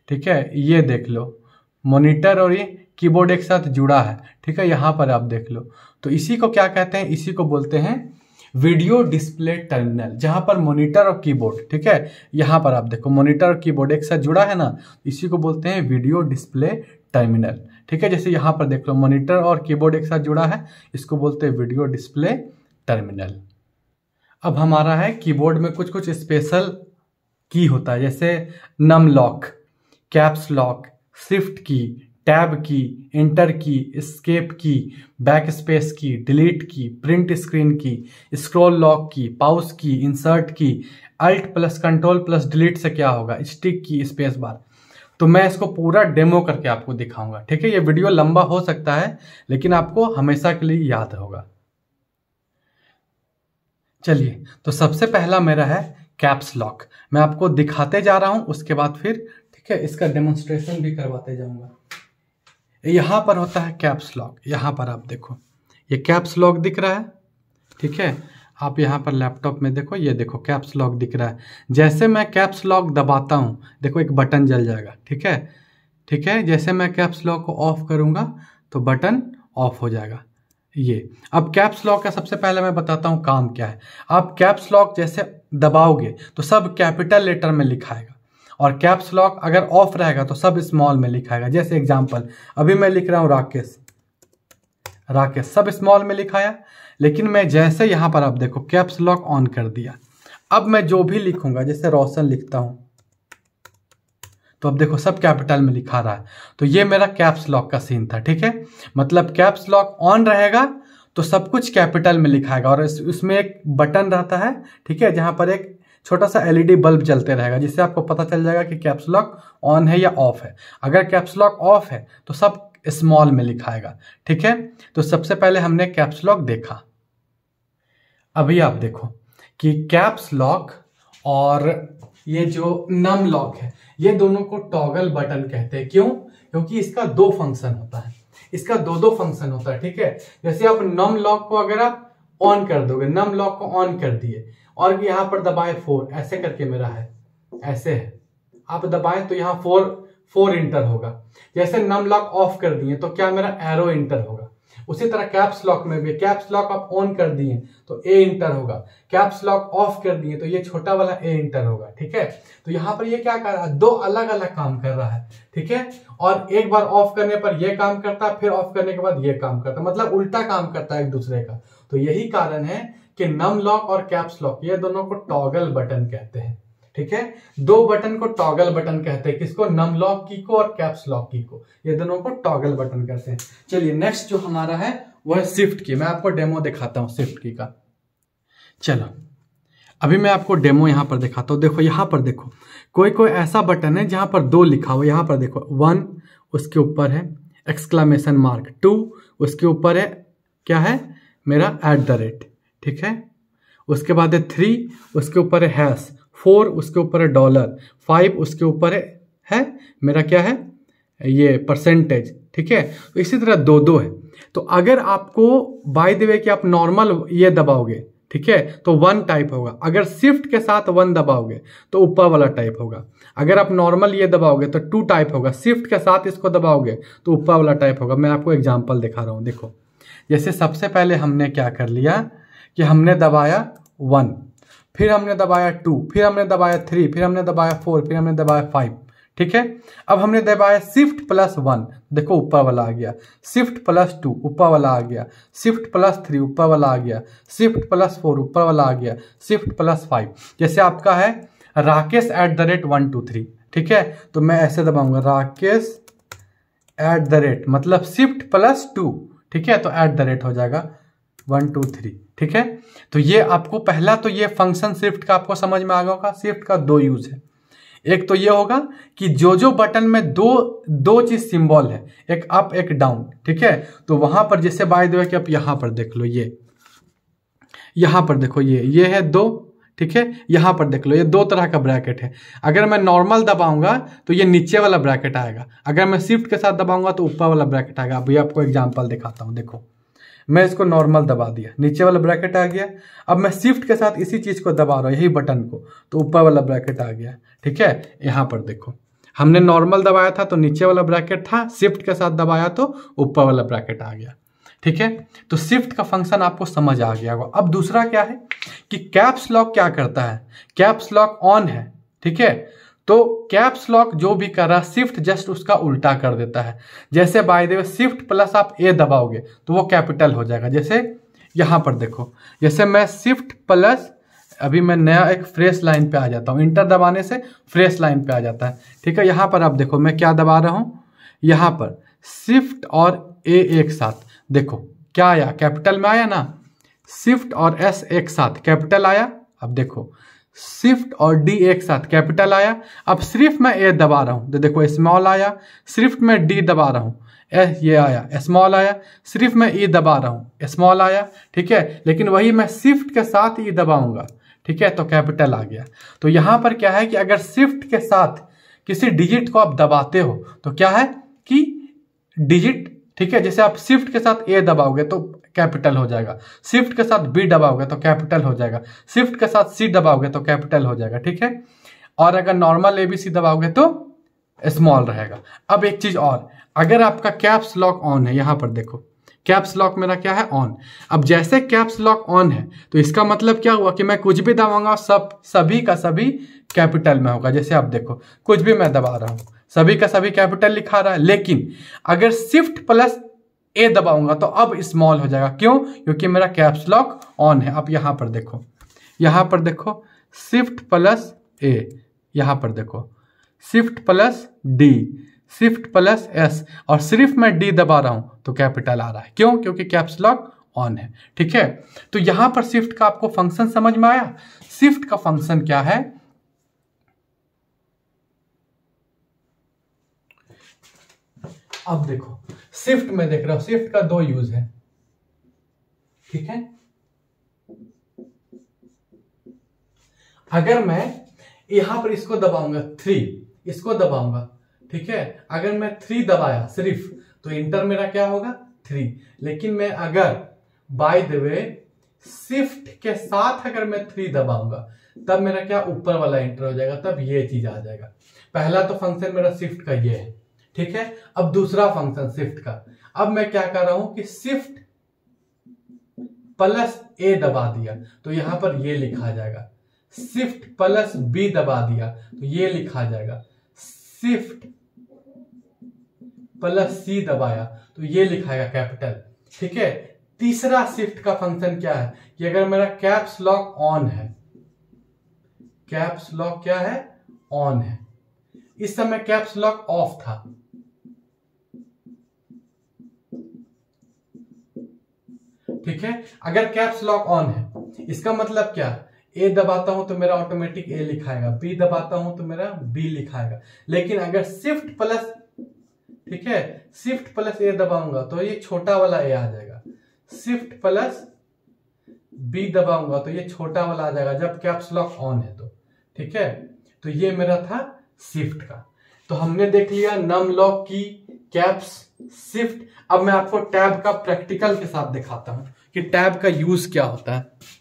ठीक है। ये देख लो, मॉनिटर और ये कीबोर्ड एक साथ जुड़ा है, ठीक है। यहाँ पर आप देख लो, तो इसी को क्या कहते हैं, इसी को बोलते हैं वीडियो डिस्प्ले टर्मिनल, जहां पर मॉनिटर और कीबोर्ड, ठीक है। यहाँ पर आप देखो मॉनिटर और कीबोर्ड एक साथ जुड़ा है ना, इसी को बोलते हैं वीडियो डिस्प्ले टर्मिनल, ठीक है। जैसे यहाँ पर देख लो मॉनिटर और कीबोर्ड एक साथ जुड़ा है, इसको बोलते हैं वीडियो डिस्प्ले टर्मिनल। अब हमारा है कीबोर्ड में कुछ कुछ स्पेशल की होता है, जैसे num lock, caps lock, shift key, tab key, enter key, escape key, back space key, delete key, print screen key, scroll lock key, pause key, insert key, alt plus control plus delete से क्या होगा, स्टिक की, स्पेस बार। तो मैं इसको पूरा डेमो करके आपको दिखाऊंगा, ठीक है। ये वीडियो लंबा हो सकता है लेकिन आपको हमेशा के लिए याद होगा। चलिए, तो सबसे पहला मेरा है कैप्स लॉक। मैं आपको दिखाते जा रहा हूं, उसके बाद फिर ठीक है इसका डेमोन्स्ट्रेशन भी करवाते जाऊंगा। यहां पर होता है कैप्स लॉक। यहां पर आप देखो, ये कैप्स लॉक दिख रहा है, ठीक है। आप यहाँ पर लैपटॉप में देखो, ये देखो कैप्स लॉक दिख रहा है। जैसे मैं कैप्स लॉक दबाता हूँ, देखो एक बटन जल जाएगा, ठीक है, ठीक है। जैसे मैं कैप्स लॉक को ऑफ करूंगा तो बटन ऑफ हो जाएगा। ये अब कैप्स लॉक का सबसे पहले मैं बताता हूँ काम क्या है। आप कैप्स लॉक जैसे दबाओगे तो सब कैपिटल लेटर में लिखाएगा, और कैप्स लॉक अगर ऑफ रहेगा तो सब स्मॉल में लिखाएगा। जैसे एग्जाम्पल, अभी मैं लिख रहा हूँ राकेश, राकेश सब स्मॉल में लिखाया, लेकिन मैं जैसे यहां पर आप देखो कैप्स लॉक ऑन कर दिया, अब मैं जो भी लिखूंगा, जैसे रोशन लिखता हूं तो अब देखो सब कैपिटल में लिखा रहा है। तो ये मेरा कैप्स लॉक का सीन था, ठीक है। मतलब कैप्स लॉक ऑन रहेगा तो सब कुछ कैपिटल में लिखाएगा, और उसमें एक बटन रहता है, ठीक है, जहां पर एक छोटा सा एलईडी बल्ब जलते रहेगा, जिससे आपको पता चल जाएगा कि कैप्स लॉक ऑन है या ऑफ है। अगर कैप्स लॉक ऑफ है तो सब स्मॉल में लिखाएगा, ठीक है। तो सबसे पहले हमने कैप्स लॉक देखा। अभी आप देखो कि कैप्स लॉक और ये जो नम लॉक है, ये दोनों को टॉगल बटन कहते हैं। क्यों? क्योंकि इसका दो फंक्शन होता है, इसका दो फंक्शन होता है, ठीक है। जैसे आप नम लॉक को अगर आप ऑन कर दोगे, नम लॉक को ऑन कर दिए और यहां पर दबाए 4, ऐसे करके मेरा है, ऐसे है, आप दबाएं तो यहाँ 4 इंटर होगा। जैसे नम लॉक ऑफ कर दिए तो क्या मेरा एरो इंटर होगा। उसी तरह कैप्स लॉक में भी, कैप्स लॉक आप ऑन कर दिए तो ए इंटर होगा, कैप्स लॉक ऑफ कर दिए तो ये छोटा वाला ए इंटर होगा, ठीक है। तो यहाँ पर ये क्या कर रहा है, दो अलग अलग काम कर रहा है, ठीक है। और एक बार ऑफ करने पर ये काम करता है, फिर ऑफ करने के बाद ये काम करता है, मतलब उल्टा काम करता है एक दूसरे का। तो यही कारण है कि नम लॉक और कैप्स लॉक ये दोनों को टॉगल बटन कहते हैं, ठीक है। दो बटन को टॉगल बटन कहते हैं, किसको, नम लॉक की को और कैप्स लॉक की को, ये दोनों को टॉगल बटन कहते हैं। चलिए नेक्स्ट जो हमारा है वो है शिफ्ट की। मैं आपको डेमो दिखाता हूं शिफ्ट की का। चलो अभी मैं आपको डेमो यहां पर दिखाता हूं। देखो यहां पर देखो, कोई कोई ऐसा बटन है जहां पर 2 लिखा हुआ, यहां पर देखो 1 उसके ऊपर है एक्सक्लेमेशन मार्क, 2 उसके ऊपर है क्या है मेरा @, ठीक है। उसके बाद है 3 उसके ऊपर है हैश, 4 उसके ऊपर है $, 5 उसके ऊपर है मेरा क्या है ये परसेंटेज, ठीक है। तो इसी तरह 2 है। तो अगर आपको बाय द वे कि आप नॉर्मल ये दबाओगे, ठीक है, तो 1 टाइप होगा। अगर शिफ्ट के साथ 1 दबाओगे तो ऊपर वाला टाइप होगा। अगर आप नॉर्मल ये दबाओगे तो 2 टाइप होगा। शिफ्ट के साथ इसको दबाओगे तो ऊपर वाला टाइप होगा। मैं आपको एग्जांपल दिखा रहा हूं। देखो जैसे सबसे पहले हमने क्या कर लिया कि हमने दबाया 1, फिर हमने दबाया 2, फिर हमने दबाया 3, फिर हमने दबाया 4, फिर हमने दबाया 5, ठीक है। अब हमने दबाया शिफ्ट +1, देखो ऊपर वाला आ गया, शिफ्ट +2 ऊपर वाला आ गया, शिफ्ट +3 ऊपर वाला आ गया, शिफ्ट +4 ऊपर वाला आ गया, शिफ्ट +5। जैसे आपका है राकेश @123, ठीक है, तो मैं ऐसे दबाऊंगा राकेश @ मतलब शिफ्ट +2, ठीक है, तो @ हो जाएगा 1 2 3, ठीक है। तो ये आपको पहला तो ये फंक्शन शिफ्ट का आपको समझ में आ गया होगा। शिफ्ट का 2 यूज है। एक तो ये होगा कि जो बटन में दो चीज सिंबल है, एक अप एक डाउन, ठीक है, तो वहां पर जैसे बाय द वे कि आप यहां पर देख लो, ये यहां पर देखो ये है 2, ठीक है। यहां पर देख लो ये 2 तरह का ब्रैकेट है। अगर मैं नॉर्मल दबाऊंगा तो ये नीचे वाला ब्रैकेट आएगा, अगर मैं शिफ्ट के साथ दबाऊंगा तो ऊपर वाला ब्रैकेट आएगा। अभी आपको एग्जाम्पल दिखाता हूं। देखो मैं इसको नॉर्मल दबा दिया, नीचे वाला ब्रैकेट आ गया। अब मैं शिफ्ट के साथ इसी चीज को दबा रहा हूं, यही बटन को, तो ऊपर वाला ब्रैकेट आ गया, ठीक है। यहां पर देखो हमने नॉर्मल दबाया था तो नीचे वाला ब्रैकेट था, शिफ्ट के साथ दबाया तो ऊपर वाला ब्रैकेट आ गया, ठीक है। तो शिफ्ट का फंक्शन आपको समझ आ गया होगा। अब दूसरा क्या है कि कैप्स लॉक क्या करता है, कैप्स लॉक ऑन है, ठीक है, तो कैप्स लॉक जो भी कर रहा है शिफ्ट जस्ट उसका उल्टा कर देता है। जैसे by the way shift plus आप ए दबाओगे तो वो कैपिटल हो जाएगा। जैसे यहां पर देखो, जैसे मैं शिफ्ट प्लस, अभी मैं नया एक फ्रेश लाइन पे आ जाता हूं, इंटर दबाने से फ्रेश लाइन पे आ जाता है, ठीक है। यहां पर आप देखो मैं क्या दबा रहा हूं, यहां पर शिफ्ट और ए एक साथ, देखो क्या आया, कैपिटल में आया ना, शिफ्ट और एस एक साथ कैपिटल आया। अब देखो शिफ्ट और डी एक साथ कैपिटल आया। अब सिर्फ मैं ए दबा रहा हूं तो देखो स्मॉल आया, सिर्फ मैं डी दबा रहा हूं ये आया स्मॉल आया, सिर्फ मैं ई दबा रहा हूं स्मॉल आया, ठीक है। लेकिन वही मैं शिफ्ट के साथ ई दबाऊंगा, ठीक है, तो कैपिटल आ गया। तो यहां पर क्या है कि अगर शिफ्ट के साथ किसी डिजिट को आप दबाते हो तो क्या है कि डिजिट, ठीक है, जैसे आप शिफ्ट के साथ ए दबाओगे तो कैपिटल हो जाएगा, शिफ्ट के साथ बी दबाओगे तो कैपिटल हो जाएगा, शिफ्ट के साथ सी दबाओगे तो कैपिटल हो जाएगा, ठीक है। और अगर नॉर्मल एबीसी दबाओगे तो स्मॉल रहेगा। अब एक चीज और, अगर आपका कैप्स लॉक ऑन है, यहां पर देखो कैप्स लॉक मेरा क्या है, ऑन। अब जैसे कैप्स लॉक ऑन है तो इसका मतलब क्या हुआ कि मैं कुछ भी दबाऊंगा सभी का सभी कैपिटल में होगा। जैसे आप देखो कुछ भी मैं दबा रहा हूं सभी का सभी कैपिटल लिखा रहा है, लेकिन अगर शिफ्ट प्लस ए दबाऊंगा तो अब स्मॉल हो जाएगा। क्यों? क्योंकि मेरा कैप्स लॉक ऑन है। अब यहां पर देखो शिफ्ट प्लस ए, यहां पर देखो shift plus D, shift plus S, और सिर्फ मैं डी दबा रहा हूं तो कैपिटल आ रहा है। क्यों? क्योंकि कैप्स लॉक ऑन है, ठीक है। तो यहां पर शिफ्ट का आपको फंक्शन समझ में आया। शिफ्ट का फंक्शन क्या है, अब देखो शिफ्ट में देख रहा हूं, शिफ्ट का दो यूज है, ठीक है। अगर मैं यहां पर इसको दबाऊंगा 3, इसको दबाऊंगा, ठीक है, अगर मैं 3 दबाया सिर्फ तो इंटर मेरा क्या होगा 3। लेकिन मैं अगर बाय द वे शिफ्ट के साथ अगर मैं 3 दबाऊंगा तब मेरा क्या ऊपर वाला इंटर हो जाएगा, तब ये चीज आ जाएगा। पहला तो फंक्शन मेरा शिफ्ट का ये है, ठीक है। अब दूसरा फंक्शन शिफ्ट का, अब मैं क्या कर रहा हूं कि शिफ्ट प्लस ए दबा दिया तो यहां पर ये लिखा जाएगा, शिफ्ट प्लस बी दबा दिया तो ये लिखा जाएगा, शिफ्ट प्लस सी दबाया तो ये लिखाएगा कैपिटल, ठीक है। तीसरा शिफ्ट का फंक्शन क्या है कि अगर मेरा कैप्स लॉक ऑन है, कैप्स लॉक क्या है, ऑन है, इस समय कैप्स लॉक ऑफ था, ठीक है। अगर कैप्स लॉक ऑन है इसका मतलब क्या, ए दबाता हूं तो मेरा ऑटोमेटिक ए लिखाएगा, बी दबाता हूं तो मेरा बी लिखाएगा। लेकिन अगर शिफ्ट प्लस, ठीक है, शिफ्ट प्लस ए दबाऊंगा तो ये छोटा वाला ए आ जाएगा, शिफ्ट प्लस बी दबाऊंगा तो ये छोटा वाला आ जाएगा जब कैप्स लॉक ऑन है तो, ठीक है। तो ये मेरा था शिफ्ट का। तो हमने देख लिया नम लॉक की, कैप्स, शिफ्ट। अब मैं आपको टैब का प्रैक्टिकल के साथ दिखाता हूं कि टैब का यूज क्या होता है।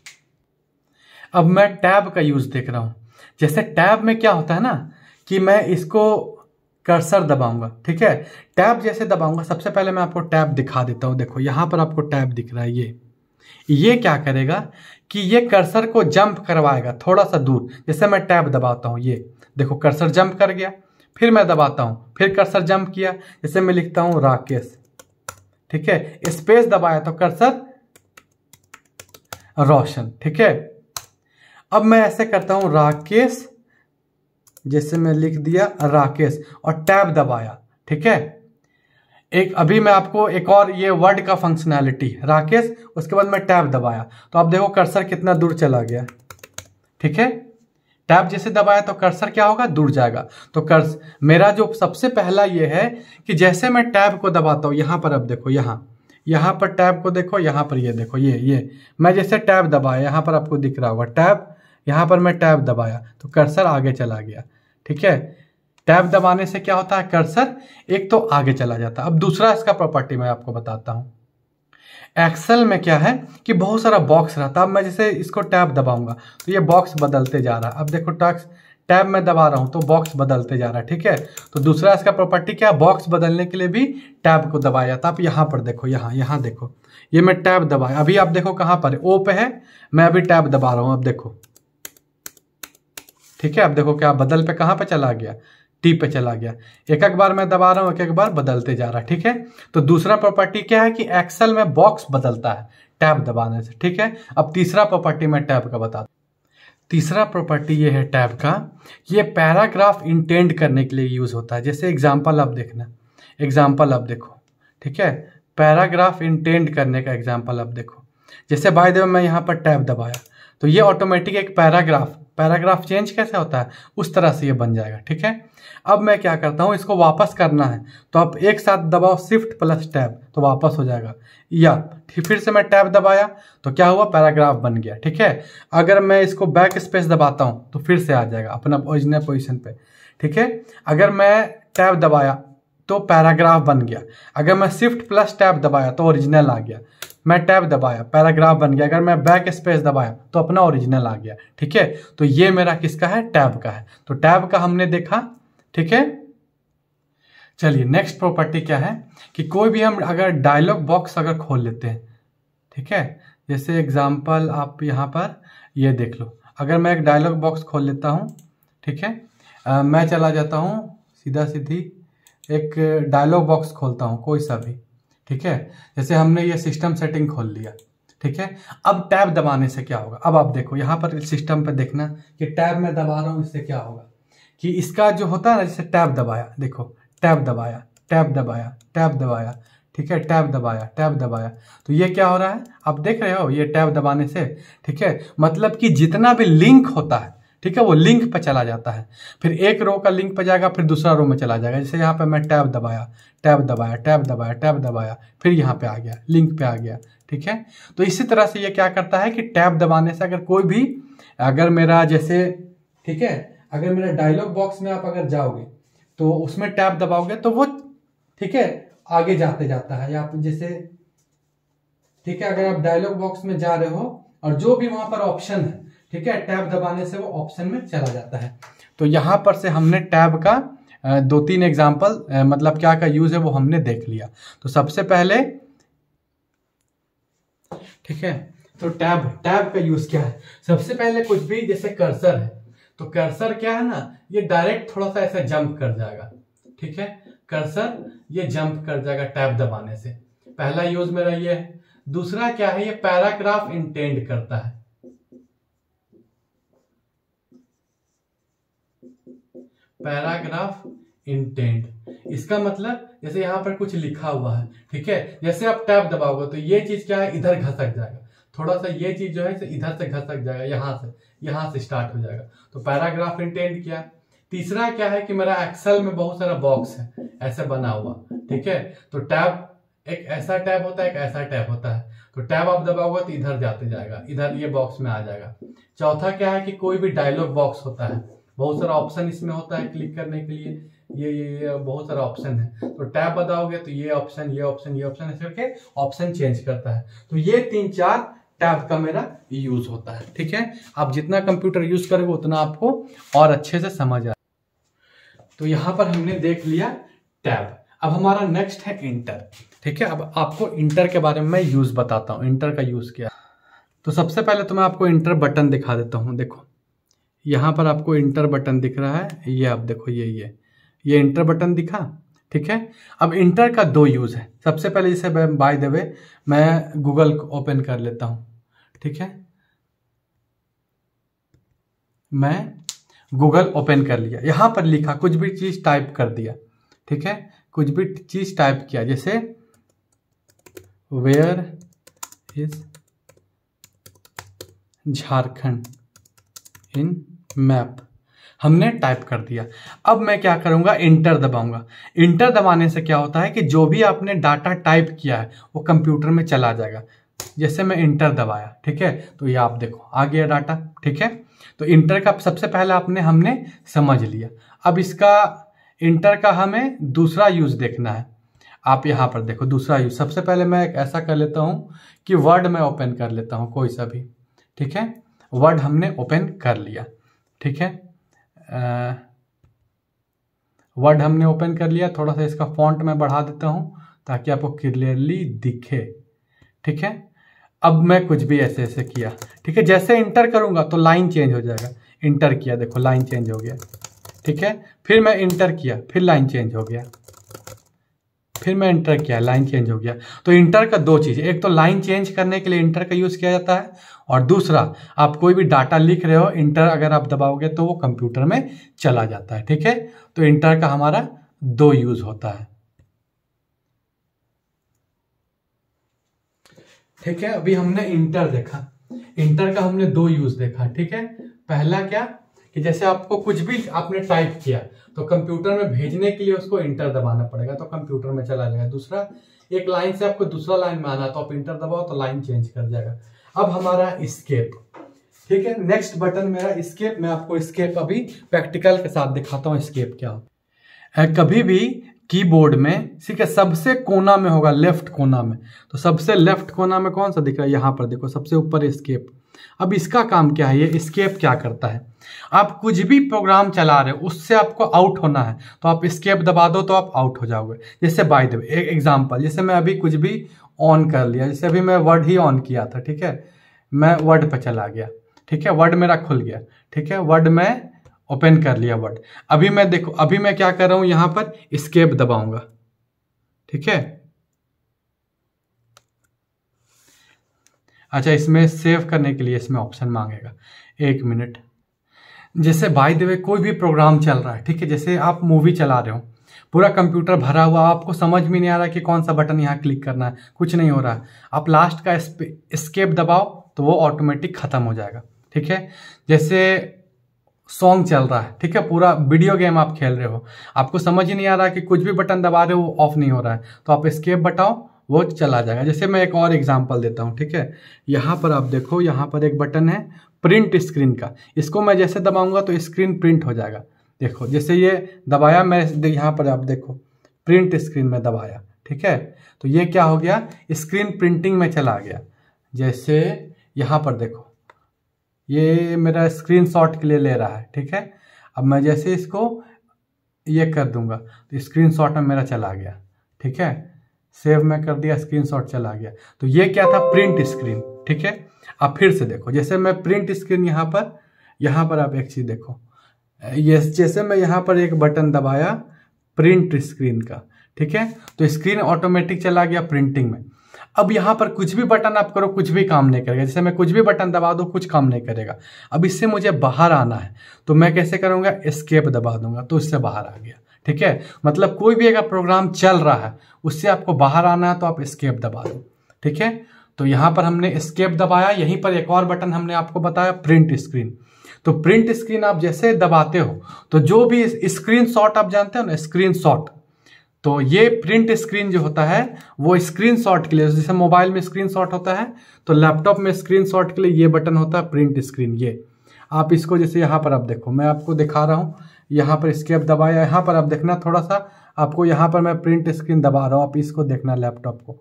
अब मैं टैब का यूज देख रहा हूं। जैसे टैब में क्या होता है ना कि मैं इसको कर्सर दबाऊंगा, ठीक है, टैब जैसे दबाऊंगा, सबसे पहले मैं आपको टैब दिखा देता हूं। देखो यहां पर आपको टैब दिख रहा है, ये क्या करेगा कि ये कर्सर को जंप करवाएगा थोड़ा सा दूर। जैसे मैं टैब दबाता हूं, ये देखो कर्सर जंप कर गया, फिर मैं दबाता हूं, फिर कर्सर जंप किया। जैसे मैं लिखता हूं राकेश, ठीक है, स्पेस दबाया तो कर्सर रोशन, ठीक है। अब मैं ऐसे करता हूं राकेश, जैसे मैं लिख दिया राकेश और टैब दबाया, ठीक है। एक अभी मैं आपको एक और ये वर्ड का फंक्शनैलिटी, राकेश, उसके बाद मैं टैब दबाया तो आप देखो कर्सर कितना दूर चला गया, ठीक है। टैब जैसे दबाया तो कर्सर क्या होगा, दूर जाएगा। तो मेरा जो सबसे पहला ये है कि जैसे मैं टैब को दबाता हूं, यहां पर अब देखो, यहां पर टैब को देखो, यहां पर ये देखो, ये मैं जैसे टैब दबाया, यहां पर आपको दिख रहा होगा टैब, यहां पर मैं टैब दबाया तो कर्सर आगे चला गया, ठीक है। टैब दबाने से क्या होता है, कर्सर एक तो आगे चला जाता है। अब दूसरा इसका प्रॉपर्टी मैं आपको बताता हूं। एक्सेल में क्या है कि बहुत सारा बॉक्स रहता है। अब मैं जैसे इसको टैब दबाऊंगा तो ये बॉक्स बदलते जा रहा है। अब देखो टैब में दबा रहा हूं तो बॉक्स बदलते जा रहा है, ठीक है। तो दूसरा इसका प्रॉपर्टी क्या है, बॉक्स बदलने के लिए भी टैब को दबाया जाता है। आप यहां पर देखो, यहां देखो, ये मैं टैब दबाया, अभी आप देखो कहां पर है, ओ पे है, मैं अभी टैब दबा रहा हूं, अब देखो, ठीक है। अब देखो क्या बदल पे कहां पे चला गया, टी पे चला गया। एक बार मैं दबा रहा हूं, एक बार बदलते जा रहा है, ठीक है। तो दूसरा प्रॉपर्टी क्या है कि एक्सेल में बॉक्स बदलता है टैब दबाने से, ठीक है। अब तीसरा प्रॉपर्टी मैं टैब का बता, तीसरा प्रॉपर्टी ये है टैब का, ये पैराग्राफ इंटेंड करने के लिए यूज होता है। जैसे एग्जांपल आप देखना, एग्जांपल आप देखो, ठीक है, पैराग्राफ इंटेंड करने का एग्जाम्पल अब देखो, जैसे बाय द वे मैं यहाँ पर टैब दबाया तो ये ऑटोमेटिक एक पैराग्राफ चेंज कैसे होता है उस तरह से ये बन जाएगा। ठीक है, अब मैं क्या करता हूँ, इसको वापस करना है तो आप एक साथ दबाओ शिफ्ट प्लस टैब तो वापस हो जाएगा, या फिर से मैं टैब दबाया तो क्या हुआ, पैराग्राफ बन गया। ठीक है, अगर मैं इसको बैक स्पेस दबाता हूँ तो फिर से आ जाएगा अपना ओरिजिनल पोजीशन पे। ठीक है, अगर मैं टैब दबाया तो पैराग्राफ बन गया, अगर मैं शिफ्ट प्लस टैब दबाया तो ओरिजिनल आ गया, मैं टैब दबाया पैराग्राफ बन गया, अगर मैं बैक स्पेस दबाया तो अपना ओरिजिनल आ गया। ठीक है, तो ये मेरा किसका है, टैब का है। तो टैब का हमने देखा। ठीक है, चलिए नेक्स्ट प्रॉपर्टी क्या है कि कोई भी हम अगर डायलॉग बॉक्स अगर खोल लेते हैं, ठीक है, जैसे एग्जांपल आप यहाँ पर ये देख लो, अगर मैं एक डायलॉग बॉक्स खोल लेता हूँ, ठीक है, मैं चला जाता हूँ सीधा सीधी एक डायलॉग बॉक्स खोलता हूँ कोई सा भी। ठीक है, जैसे हमने ये सिस्टम सेटिंग खोल लिया। ठीक है, अब टैब दबाने से क्या होगा, अब आप देखो यहाँ पर सिस्टम पे देखना कि टैब मैं दबा रहा हूँ, इससे क्या होगा कि इसका जो होता है ना, जैसे टैब दबाया, देखो टैब दबाया, टैब दबाया, टैब दबाया, ठीक है, टैब दबाया, टैब दबाया, तो ये क्या हो रहा है आप देख रहे हो, ये टैब दबाने से। ठीक है, मतलब कि जितना भी लिंक होता है, ठीक है, वो लिंक पे चला जाता है, फिर एक रो का लिंक पे जाएगा, फिर दूसरा रो में चला जाएगा। जैसे यहाँ पे मैं टैब दबाया, टैब दबाया, टैब दबाया, टैब दबाया, फिर यहाँ पे आ गया, लिंक पे आ गया। ठीक है, तो इसी तरह से ये क्या करता है कि टैब दबाने से अगर कोई भी, अगर मेरा जैसे, ठीक है, अगर मेरा डायलॉग बॉक्स में आप अगर जाओगे तो उसमें टैब दबाओगे तो वो, ठीक है, आगे जाते जाता है, या जैसे, ठीक है, अगर आप डायलॉग बॉक्स में जा रहे हो और जो भी वहां पर ऑप्शन है, ठीक है, टैब दबाने से वो ऑप्शन में चला जाता है। तो यहां पर से हमने टैब का 2-3 एग्जांपल, मतलब क्या का यूज है वो हमने देख लिया। तो सबसे पहले, ठीक है, तो टैब का यूज क्या है, सबसे पहले कुछ भी जैसे कर्सर है, तो कर्सर क्या है ना, ये डायरेक्ट थोड़ा सा ऐसा जंप कर जाएगा। ठीक है, कर्सर ये जंप कर जाएगा टैब दबाने से, पहला यूज मेरा ये है। दूसरा क्या है, ये पैराग्राफ इंटेंड करता है, पैराग्राफ इंटेंड, इसका मतलब जैसे यहां पर कुछ लिखा हुआ है, ठीक है, जैसे आप टैब दबाओगे तो ये चीज क्या है, इधर घसक जाएगा, थोड़ा सा ये चीज जो है इधर से घसक जाएगा, यहां से स्टार्ट हो जाएगा, तो पैराग्राफ इंटेंड किया। तीसरा क्या है कि मेरा एक्सेल में बहुत सारा बॉक्स है ऐसे बना हुआ, ठीक है, तो टैब, एक ऐसा टैब होता है, एक ऐसा टैब होता है, तो टैब आप दबाओगे तो इधर जाते जाएगा, इधर ये बॉक्स में आ जाएगा। चौथा क्या है कि कोई भी डायलॉग बॉक्स होता है, बहुत सारा ऑप्शन इसमें होता है क्लिक करने के लिए, ये बहुत सारा ऑप्शन है, तो टैब दबाओगे तो ये ऑप्शन, ये ऑप्शन, ये ऑप्शन, ऐसे करके ऑप्शन चेंज करता है। तो ये 3-4 टैब का मेरा यूज होता है। ठीक है, आप जितना कंप्यूटर यूज करोगे उतना आपको और अच्छे से समझ आए। तो यहां पर हमने देख लिया टैब। अब हमारा नेक्स्ट है इंटर। ठीक है, अब आपको इंटर के बारे में मैं यूज बताता हूं, इंटर का यूज क्या। तो सबसे पहले तो मैं आपको इंटर बटन दिखा देता हूं। देखो यहां पर आपको इंटर बटन दिख रहा है, ये आप देखो, ये इंटर बटन दिखा। ठीक है, अब इंटर का 2 यूज है। सबसे पहले जैसे बाय द वे मैं गूगल ओपन कर लेता हूं। ठीक है, मैं गूगल ओपन कर लिया, यहां पर लिखा कुछ भी चीज टाइप कर दिया। ठीक है, कुछ भी चीज टाइप किया, जैसे where is Jharkhand in map, हमने टाइप कर दिया। अब मैं क्या करूंगा, इंटर दबाऊंगा। इंटर दबाने से क्या होता है कि जो भी आपने डाटा टाइप किया है वो कंप्यूटर में चला जाएगा। जैसे मैं इंटर दबाया, ठीक है, तो ये आप देखो आ गया डाटा। ठीक है, तो इंटर का सबसे पहले हमने समझ लिया। अब इसका इंटर का हमें दूसरा यूज देखना है। आप यहां पर देखो दूसरा यूज। सबसे पहले मैं एक ऐसा कर लेता हूं कि वर्ड में ओपन कर लेता हूं कोई सा भी। ठीक है, वर्ड हमने ओपन कर लिया। ठीक है, वर्ड हमने ओपन कर लिया। थोड़ा सा इसका फॉन्ट मैं बढ़ा देता हूं ताकि आपको क्लियरली दिखे। ठीक है, अब मैं कुछ भी ऐसे ऐसे किया। ठीक है, जैसे इंटर करूंगा तो लाइन चेंज हो जाएगा। इंटर किया, देखो लाइन चेंज हो गया। ठीक है, फिर मैं इंटर किया, फिर लाइन चेंज हो गया, फिर मैं इंटर किया, लाइन चेंज हो गया। तो इंटर का 2 चीज, एक तो लाइन चेंज करने के लिए इंटर का यूज किया जाता है, और दूसरा आप कोई भी डाटा लिख रहे हो, इंटर अगर आप दबाओगे तो वो कंप्यूटर में चला जाता है। ठीक है, तो इंटर का हमारा 2 यूज होता है। ठीक है, अभी हमने इंटर देखा। इंटर का हमने दो यूज देखा। ठीक है, पहला क्या कि जैसे आपको कुछ भी आपने टाइप किया तो कंप्यूटर में भेजने के लिए उसको इंटर दबाना पड़ेगा तो कंप्यूटर में चला जाएगा। दूसरा, एक लाइन से आपको दूसरा लाइन में आना तो आप इंटर दबाओ तो लाइन चेंज कर जाएगा। अब हमारा एस्केप। ठीक है, नेक्स्ट बटन मेरा एस्केप। मैं आपको एस्केप अभी प्रैक्टिकल के साथ दिखाता हूँ एस्केप क्या होता है। कभी भी कीबोर्ड में ठीक है सबसे कोना में होगा, लेफ्ट कोना में, तो सबसे लेफ्ट कोना में कौन सा दिख रहा है, यहाँ पर देखो सबसे ऊपर एस्केप। अब इसका काम क्या है, ये एस्केप क्या करता है, आप कुछ भी प्रोग्राम चला रहे हो उससे आपको आउट होना है तो आप एस्केप दबा दो तो आप आउट हो जाओगे। जैसे बाय द वे एक एग्जांपल, जैसे मैं अभी कुछ भी ऑन कर लिया, जैसे अभी मैं वर्ड ही ऑन किया था। ठीक है, मैं वर्ड पे चला गया। ठीक है, वर्ड मेरा खुल गया। ठीक है, वर्ड में ओपन कर लिया वर्ड। अभी मैं देखो, अभी मैं क्या कर रहा हूं, यहां पर एस्केप दबाऊंगा। ठीक है, अच्छा इसमें सेव करने के लिए इसमें ऑप्शन मांगेगा, 1 मिनट। जैसे बाय द वे कोई भी प्रोग्राम चल रहा है, ठीक है, जैसे आप मूवी चला रहे हो, पूरा कंप्यूटर भरा हुआ, आपको समझ में नहीं आ रहा कि कौन सा बटन यहाँ क्लिक करना है, कुछ नहीं हो रहा है, आप लास्ट का एस्केप दबाओ तो वो ऑटोमेटिक खत्म हो जाएगा। ठीक है, जैसे सॉन्ग चल रहा है, ठीक है, पूरा वीडियो गेम आप खेल रहे हो, आपको समझ ही नहीं आ रहा कि कुछ भी बटन दबा रहे हो वो ऑफ नहीं हो रहा है तो आप एस्केप बटाओ वो चला जाएगा। जैसे मैं एक और एग्जांपल देता हूं। ठीक है, यहाँ पर आप देखो, यहाँ पर एक बटन है प्रिंट स्क्रीन का, इसको मैं जैसे दबाऊंगा तो स्क्रीन प्रिंट हो जाएगा। देखो जैसे ये दबाया मैं, यहाँ पर आप देखो प्रिंट स्क्रीन में दबाया। ठीक है, तो ये क्या हो गया, स्क्रीन प्रिंटिंग में चला गया। जैसे यहाँ पर देखो ये मेरा स्क्रीनशॉट के लिए ले रहा है। ठीक है, अब मैं जैसे इसको ये कर दूंगा तो स्क्रीनशॉट में मेरा चला गया। ठीक है, सेव में कर दिया, स्क्रीनशॉट चला गया। तो ये क्या था, प्रिंट स्क्रीन। ठीक है, अब फिर से देखो, जैसे मैं प्रिंट स्क्रीन यहाँ पर आप एक चीज देखो, ये जैसे मैं यहाँ पर एक बटन दबाया प्रिंट स्क्रीन का, ठीक है, तो स्क्रीन ऑटोमेटिक चला गया प्रिंटिंग में। अब यहाँ पर कुछ भी बटन आप करो कुछ भी काम नहीं करेगा, जैसे मैं कुछ भी बटन दबा दूं कुछ काम नहीं करेगा। अब इससे मुझे बाहर आना है तो मैं कैसे करूंगा, एस्केप दबा दूंगा तो इससे बाहर आ गया। ठीक है, मतलब कोई भी अगर प्रोग्राम चल रहा है उससे आपको बाहर आना है तो आप एस्केप दबा दो। ठीक है, तो यहाँ पर हमने एस्केप दबाया। यहीं पर एक और बटन हमने आपको बताया प्रिंट स्क्रीन। तो प्रिंट स्क्रीन आप जैसे दबाते हो तो जो भी स्क्रीन शॉट आप जानते हो ना, स्क्रीन शॉट, तो ये प्रिंट स्क्रीन जो होता है वो स्क्रीन शॉट के लिए, जैसे मोबाइल में स्क्रीन शॉट होता है तो लैपटॉप में स्क्रीन शॉट के लिए ये बटन होता है प्रिंट स्क्रीन। ये आप इसको जैसे यहाँ पर आप देखो, मैं आपको दिखा रहा हूँ, यहाँ पर एस्केप दबाया, यहाँ पर आप देखना थोड़ा सा आपको, यहाँ पर मैं प्रिंट स्क्रीन दबा रहा हूँ, आप इसको देखना लैपटॉप को,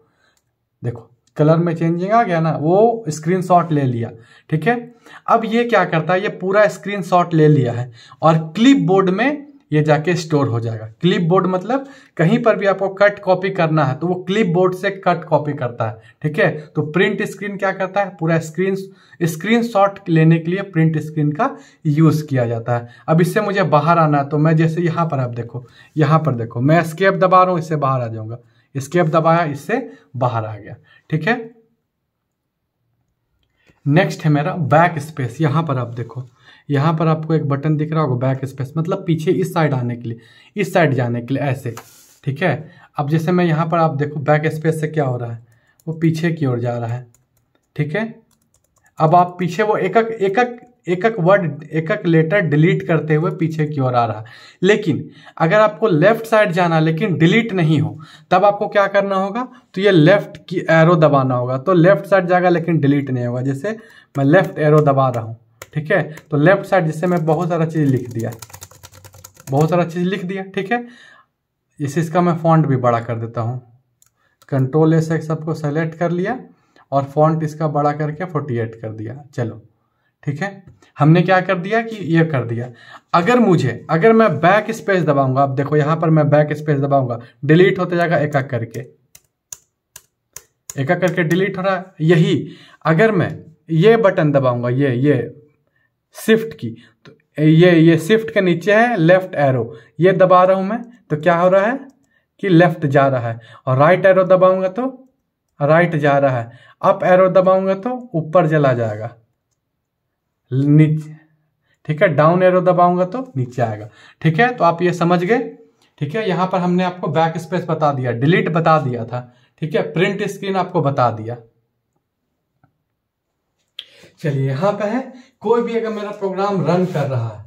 देखो कलर में चेंजिंग आ गया ना, वो स्क्रीनशॉट ले लिया। ठीक है, अब ये क्या करता है, ये पूरा स्क्रीनशॉट ले लिया है और क्लिप बोर्ड में ये जाके स्टोर हो जाएगा। क्लिप बोर्ड मतलब कहीं पर भी आपको कट कॉपी करना है तो वो क्लिप बोर्ड से कट कॉपी करता है। ठीक है, तो प्रिंट स्क्रीन क्या करता है, पूरा स्क्रीनशॉट लेने के लिए प्रिंट स्क्रीन का यूज किया जाता है। अब इससे मुझे बाहर आना है तो मैं जैसे यहाँ पर आप देखो, यहाँ पर देखो मैं एस्केप दबा रहा हूँ, इससे बाहर आ जाऊंगा, एस्केप दबाया इससे बाहर आ गया। ठीक है, नेक्स्ट है मेरा बैक स्पेस। यहाँ पर आप देखो, यहाँ पर आपको एक बटन दिख रहा होगा बैक स्पेस, मतलब पीछे इस साइड आने के लिए, इस साइड जाने के लिए ऐसे। ठीक है, अब जैसे मैं यहाँ पर आप देखो बैक स्पेस से क्या हो रहा है, वो पीछे की ओर जा रहा है। ठीक है, अब आप पीछे वो एक वर्ड एक लेटर डिलीट करते हुए पीछे की ओर आ रहा है। लेकिन अगर आपको लेफ्ट साइड जाना लेकिन डिलीट नहीं हो तब आपको क्या करना होगा, तो ये लेफ्ट की एरो दबाना होगा तो लेफ्ट साइड जाएगा लेकिन डिलीट नहीं होगा। जैसे मैं लेफ्ट एरो दबा रहा हूँ, ठीक है, तो लेफ्ट साइड जैसे मैं बहुत सारा चीज लिख दिया, ठीक है, जैसे इसका मैं फॉन्ट भी बड़ा कर देता हूँ, कंट्रोल से सबको सेलेक्ट कर लिया और फॉन्ट इसका बड़ा करके 48 कर दिया। चलो ठीक है, हमने क्या कर दिया कि ये कर दिया। अगर मैं बैक स्पेस दबाऊंगा, अब देखो यहाँ पर मैं बैक स्पेस दबाऊंगा, डिलीट होते जाएगा एक एक करके डिलीट हो रहा है। यही अगर मैं ये बटन दबाऊंगा, ये शिफ्ट की, तो ये शिफ्ट के नीचे है लेफ्ट एरो, ये दबा रहा हूं मैं तो क्या हो रहा है कि लेफ्ट जा रहा है, और राइट एरो दबाऊंगा तो राइट जा रहा है, अप एरो दबाऊंगा तो ऊपर चला जाएगा नीचे। ठीक है, डाउन एरो दबाऊंगा तो नीचे आएगा। ठीक है, तो आप ये समझ गए। ठीक है, यहां पर हमने आपको बैक स्पेस बता दिया, डिलीट बता दिया था। ठीक है, प्रिंट स्क्रीन आपको बता दिया। चलिए यहाँ पे है, कोई भी अगर मेरा प्रोग्राम रन कर रहा है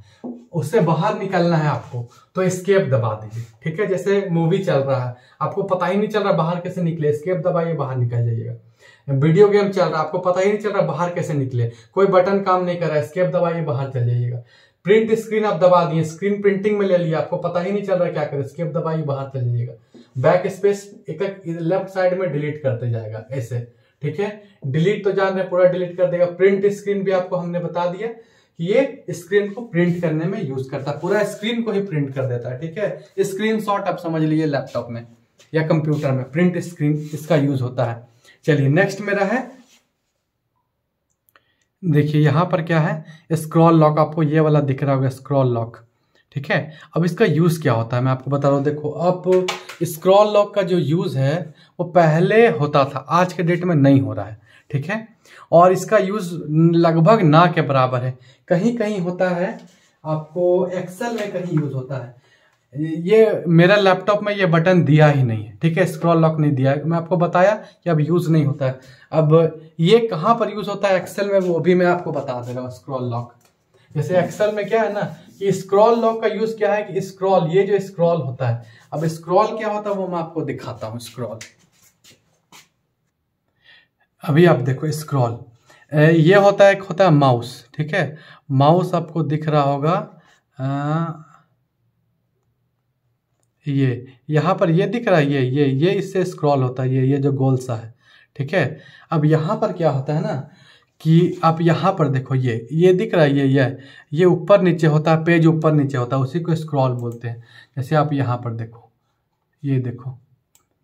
उससे बाहर निकलना है आपको तो एस्केप दबा दीजिए। ठीक है, जैसे मूवी चल रहा है आपको पता ही नहीं चल रहा बाहर कैसे निकले, एस्केप दबाइए बाहर निकल जाइएगा। वीडियो गेम चल रहा है आपको पता ही नहीं चल रहा बाहर कैसे निकले, कोई बटन काम नहीं कर रहा है, एस्केप दबाइए बाहर चल जाइएगा। प्रिंट स्क्रीन आप दबा दिए, स्क्रीन प्रिंटिंग में ले लिया, आपको पता ही नहीं चल रहा क्या करें, एस्केप दबाइए बाहर चल जाइएगा। बैक स्पेस एक लेफ्ट साइड में डिलीट करते जाएगा ऐसे। ठीक है, डिलीट तो जान रहे पूरा डिलीट कर देगा। प्रिंट स्क्रीन भी आपको हमने बता दिया कि ये स्क्रीन को प्रिंट करने में यूज करता है, पूरा स्क्रीन को ही प्रिंट कर देता है। ठीक है, स्क्रीनशॉट आप समझ लीजिए लैपटॉप में या कंप्यूटर में प्रिंट स्क्रीन इसका यूज होता है। चलिए नेक्स्ट मेरा है, देखिए यहां पर क्या है, स्क्रॉल लॉक, आपको ये वाला दिख रहा होगा स्क्रॉल लॉक। ठीक है, अब इसका यूज क्या होता है मैं आपको बता रहा हूं। देखो अब स्क्रॉल लॉक का जो यूज है वो पहले होता था, आज के डेट में नहीं हो रहा है। ठीक है, और इसका यूज लगभग ना के बराबर है, कहीं कहीं होता है, आपको एक्सेल में कहीं यूज होता है। ये मेरा लैपटॉप में ये बटन दिया ही नहीं है। ठीक है, स्क्रॉल लॉक नहीं दिया है, मैं आपको बताया कि अब यूज नहीं होता है। अब ये कहाँ पर यूज होता है एक्सेल में वो भी मैं आपको बता दे रहा हूँ। स्क्रॉल लॉक जैसे एक्सेल में क्या है ना कि स्क्रॉल लॉक का यूज क्या है कि स्क्रॉल, ये जो स्क्रॉल होता है, अब स्क्रॉल क्या होता है वो मैं आपको दिखाता हूँ। स्क्रॉल अभी आप देखो, स्क्रॉल ये होता है, एक होता है माउस। ठीक है, माउस आपको दिख रहा होगा, ये यहाँ पर ये दिख रहा है, ये इससे स्क्रॉल होता है, ये जो गोल सा है। ठीक है, अब यहाँ पर क्या होता है ना कि आप यहाँ पर देखो, ये दिख रहा है, ये ऊपर नीचे होता है, पेज ऊपर नीचे होता है, उसी को स्क्रॉल बोलते हैं। जैसे आप यहाँ पर देखो, ये देखो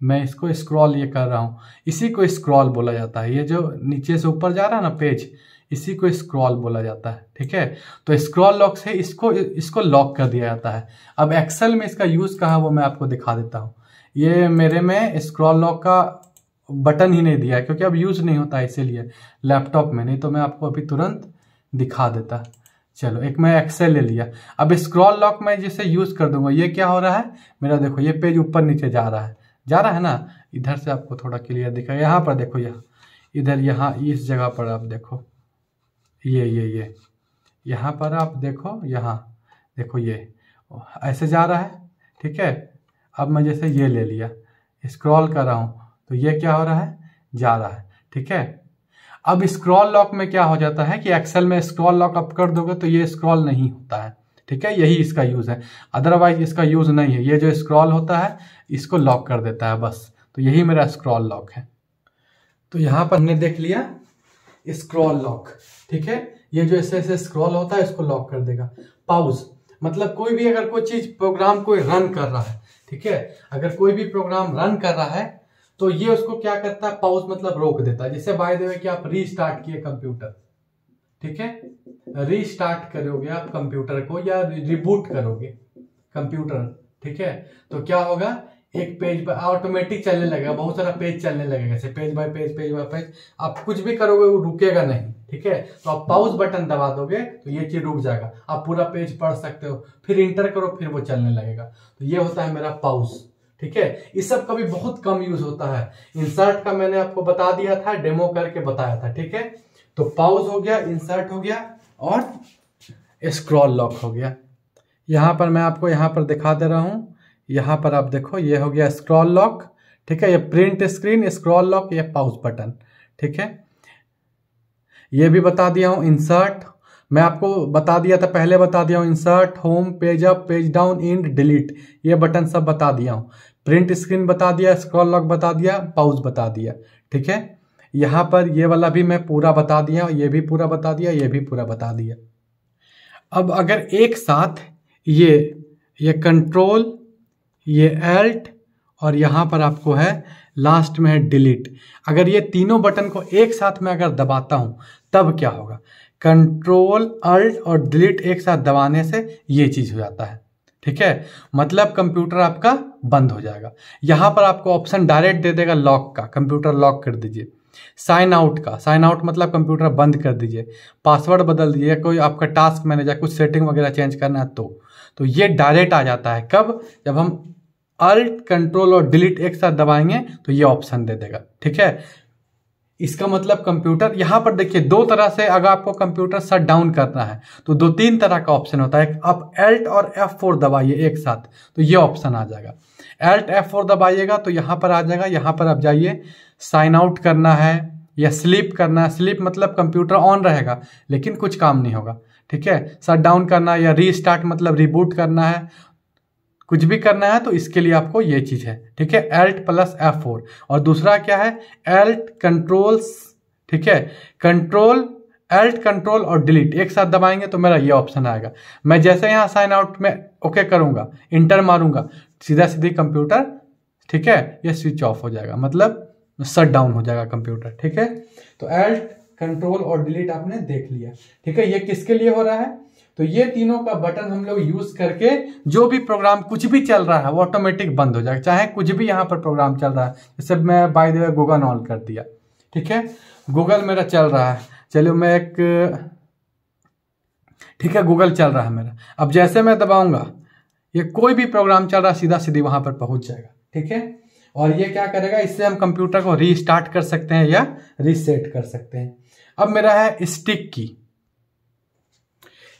मैं इसको स्क्रॉल ये कर रहा हूँ, इसी को स्क्रॉल बोला जाता है। ये जो नीचे से ऊपर जा रहा है ना पेज, इसी को स्क्रॉल बोला जाता है। ठीक है, तो स्क्रॉल लॉक से इसको लॉक कर दिया जाता है। अब एक्सेल में इसका यूज कहाँ वो मैं आपको दिखा देता हूँ। ये मेरे में स्क्रॉल लॉक का बटन ही नहीं दिया है क्योंकि अब यूज नहीं होता है, इसीलिए लैपटॉप में, नहीं तो मैं आपको अभी तुरंत दिखा देता। चलो एक मैं एक्सेल ले लिया, अब स्क्रॉल लॉक में जिसे यूज कर दूंगा, ये क्या हो रहा है मेरा, देखो ये पेज ऊपर नीचे जा रहा है ना। इधर से आपको थोड़ा क्लियर दिखा, यहाँ पर देखो, इधर यहाँ इस जगह पर आप देखो, ये यहाँ पर आप देखो, यहाँ देखो ये ऐसे जा रहा है। ठीक है, अब मैं जैसे ये ले लिया, स्क्रॉल कर रहा हूँ तो ये क्या हो रहा है, जा रहा है। ठीक है, अब स्क्रॉल लॉक में क्या हो जाता है कि एक्सेल में स्क्रॉल लॉक आप कर दोगे तो ये स्क्रॉल नहीं होता है। ठीक है, यही इसका यूज है, अदरवाइज इसका यूज नहीं है। ये जो स्क्रॉल होता है इसको लॉक कर देता है बस, तो यही मेरा स्क्रॉल लॉक है। तो यहाँ पर हमने देख लिया स्क्रॉल लॉक। ठीक है, ये जो ऐसे स्क्रॉल होता है इसको लॉक कर देगा। पाउज मतलब कोई भी अगर कोई चीज प्रोग्राम कोई रन कर रहा है, ठीक है, अगर कोई भी प्रोग्राम रन कर रहा है तो ये उसको क्या करता है, पाउज मतलब रोक देता है। जैसे बाय द वे कि आप रीस्टार्ट किए कंप्यूटर, ठीक है, रीस्टार्ट करोगे आप कंप्यूटर को या रिबूट करोगे कंप्यूटर, ठीक है, तो क्या होगा, एक पेज पर ऑटोमेटिक चलने लगेगा, बहुत सारा पेज चलने लगेगा, जैसे पेज बाय पेज, आप कुछ भी करोगे वो रुकेगा नहीं। ठीक है, तो आप पॉज बटन दबा दोगे तो ये चीज रुक जाएगा, आप पूरा पेज पढ़ सकते हो, फिर इंटर करो फिर वो चलने लगेगा। तो ये होता है मेरा पॉज। ठीक है, इस सब का भी बहुत कम यूज होता है। इंसर्ट का मैंने आपको बता दिया था, डेमो करके बताया था। ठीक है, तो पॉज हो गया, इंसर्ट हो गया और स्क्रॉल लॉक हो गया। यहां पर मैं आपको यहां पर दिखा दे रहा हूं, यहां पर आप देखो ये हो गया स्क्रॉल लॉक। ठीक है, ये प्रिंट स्क्रीन, स्क्रॉल लॉक, ये पॉज बटन। ठीक है, ये भी बता दिया हूं। इंसर्ट मैं आपको बता दिया था, पहले बता दिया हूं, insert, home, page up, page down, end, delete, ये बटन सब बता दिया हूं। प्रिंट स्क्रीन बता दिया, स्क्रॉल लॉक बता दिया, पॉज बता दिया। ठीक है, यहां पर ये वाला भी मैं पूरा बता दिया, ये भी पूरा बता दिया, ये भी पूरा बता दिया। अब अगर एक साथ ये कंट्रोल, ये एल्ट और यहां पर आपको है लास्ट में है डिलीट, अगर ये तीनों बटन को एक साथ में अगर दबाता हूं तब क्या होगा, कंट्रोल, अल्ट और डिलीट एक साथ दबाने से ये चीज हो जाता है। ठीक है, मतलब कंप्यूटर आपका बंद हो जाएगा। यहां पर आपको ऑप्शन डायरेक्ट दे देगा लॉक का, कंप्यूटर लॉक कर दीजिए। साइन आउट का, साइन आउट मतलब कंप्यूटर बंद कर दीजिए। पासवर्ड बदल दीजिए, कोई आपका टास्क मैनेजर कुछ सेटिंग वगैरह चेंज करना है तो ये डायरेक्ट आ जाता है। कब, जब हम अल्ट, कंट्रोल और डिलीट एक साथ दबाएंगे तो ये ऑप्शन दे देगा। ठीक है, इसका मतलब कंप्यूटर, यहाँ पर देखिए दो तरह से अगर आपको कंप्यूटर शट डाउन करना है तो दो तीन तरह का ऑप्शन होता है। आप Alt और F4 दबाइए एक साथ तो ये ऑप्शन आ जाएगा। Alt F4 दबाइएगा तो यहाँ पर आ जाएगा। यहाँ पर आप जाइए, साइन आउट करना है या स्लीप करना है। स्लीप मतलब कंप्यूटर ऑन रहेगा लेकिन कुछ काम नहीं होगा, ठीक है। शट डाउन करना है या रीस्टार्ट मतलब रिबूट करना है, कुछ भी करना है तो इसके लिए आपको ये चीज है, ठीक है। Alt प्लस F4 और दूसरा क्या है Alt कंट्रोल्स, ठीक है। Alt कंट्रोल और डिलीट एक साथ दबाएंगे तो मेरा ये ऑप्शन आएगा। मैं जैसे यहाँ साइन आउट में ओके करूंगा, इंटर मारूंगा, सीधा सीधी कंप्यूटर, ठीक है, ये स्विच ऑफ हो जाएगा, मतलब शट डाउन हो जाएगा कंप्यूटर, ठीक है। तो Alt कंट्रोल और डिलीट आपने देख लिया, ठीक है। ये किसके लिए हो रहा है, तो ये तीनों का बटन हम लोग यूज करके जो भी प्रोग्राम कुछ भी चल रहा है वो ऑटोमेटिक बंद हो जाएगा, चाहे कुछ भी यहाँ पर प्रोग्राम चल रहा है। जैसे मैं by the way Google on कर दिया, ठीक है, गूगल मेरा चल रहा है, चलिए मैं एक, ठीक है, गूगल चल रहा है मेरा। अब जैसे मैं दबाऊंगा ये कोई भी प्रोग्राम चल रहा है सीधा सीधी वहां पर पहुंच जाएगा, ठीक है। और ये क्या करेगा, इससे हम कंप्यूटर को रीस्टार्ट कर सकते हैं या रीसेट कर सकते हैं। अब मेरा है स्टिक की,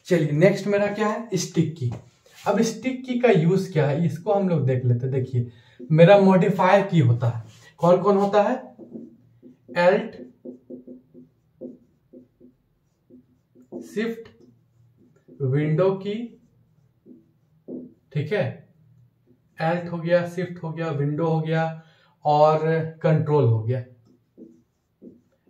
चलिए नेक्स्ट मेरा क्या है, स्टिक की। अब स्टिक की का यूज क्या है इसको हम लोग देख लेते हैं। देखिए मेरा मॉडिफायर की होता है, कौन कौन होता है, Alt शिफ्ट विंडो की, ठीक है, Alt हो गया, शिफ्ट हो गया, विंडो हो गया और कंट्रोल हो गया।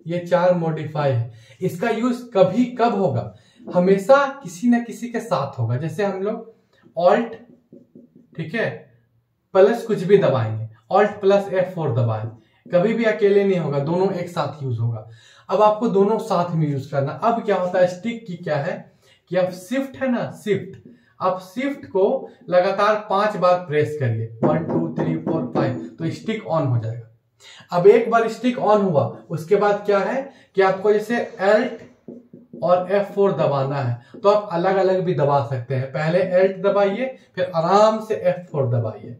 ये चार मॉडिफाई है। इसका यूज कभी कब होगा, हमेशा किसी न किसी के साथ होगा। जैसे हम लोग Alt, ठीक है, प्लस कुछ भी दबाएंगे, Alt प्लस F4 दबाएं, कभी भी अकेले नहीं होगा, दोनों एक साथ यूज होगा। अब आपको दोनों साथ में यूज करना। अब क्या होता है स्टिक की क्या है कि आप शिफ्ट है ना, शिफ्ट, आप शिफ्ट को लगातार 5 बार प्रेस करिए, 1 2 3 4 5, तो स्टिक ऑन हो जाएगा। अब एक बार स्टिक ऑन हुआ उसके बाद क्या है कि आपको जैसे Alt और F4 दबाना है तो आप अलग अलग भी दबा सकते हैं। पहले Alt दबाइए फिर आराम से F4 दबाइए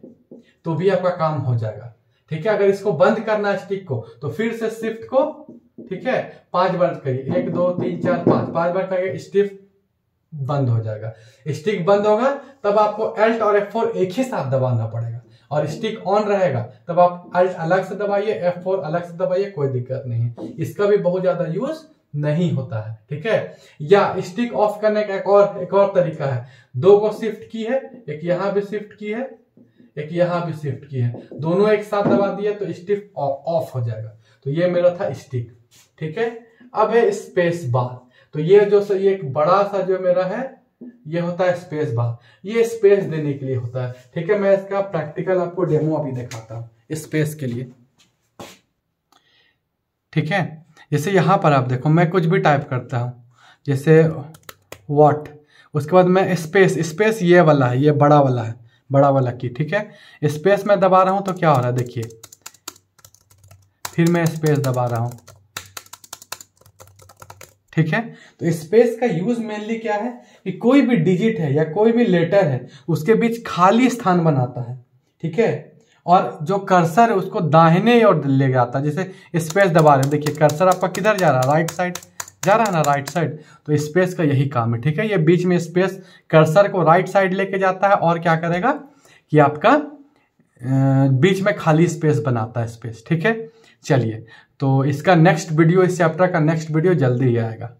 तो भी आपका काम हो जाएगा, ठीक है। अगर इसको बंद करना है स्टिक को तो फिर से शिफ्ट को, ठीक है, 5 बार करिए, 1 2 3 4 5 बार करिए, स्टिक बंद हो जाएगा। स्टिक बंद होगा तब आपको Alt और F4 एक ही साथ दबाना पड़ेगा, और स्टिक ऑन रहेगा तब आप Alt अलग से दबाइए, F4 अलग से दबाइए, कोई दिक्कत नहीं है। इसका भी बहुत ज्यादा यूज नहीं होता है, ठीक है। या स्टिक ऑफ करने का एक और तरीका है, 2 को शिफ्ट की है, एक यहां भी शिफ्ट की है, एक यहां भी शिफ्ट की है, दोनों एक साथ दबा दिए तो स्टिक ऑफ हो जाएगा। तो ये मेरा था स्टिक, ठीक है। अब है स्पेस बार, तो ये जो ये एक बड़ा सा जो मेरा है ये होता है स्पेस बार, ये स्पेस देने के लिए होता है, ठीक है। मैं इसका प्रैक्टिकल आपको डेमो अभी दिखाता हूं स्पेस के लिए, ठीक है। जैसे यहां पर आप देखो मैं कुछ भी टाइप करता हूं, जैसे व्हाट, उसके बाद मैं स्पेस ये वाला है, ये बड़ा वाला की, ठीक है। स्पेस में दबा रहा हूं तो क्या हो रहा है देखिए, फिर मैं स्पेस दबा रहा हूं, ठीक है। तो स्पेस का यूज मेनली क्या है कि कोई भी डिजिट है या कोई भी लेटर है उसके बीच खाली स्थान बनाता है, ठीक है। और जो कर्सर है उसको दाहिने ओर ले जाता है। जैसे स्पेस दबा रहे हैं, देखिए कर्सर आपका किधर जा रहा है, राइट साइड जा रहा है ना, राइट साइड। तो स्पेस का यही काम है, ठीक है। ये बीच में स्पेस कर्सर को राइट साइड लेके जाता है और क्या करेगा कि आपका बीच में खाली स्पेस बनाता है स्पेस, ठीक है। चलिए तो इसका नेक्स्ट वीडियो, इस चैप्टर का नेक्स्ट वीडियो जल्दी ही आएगा।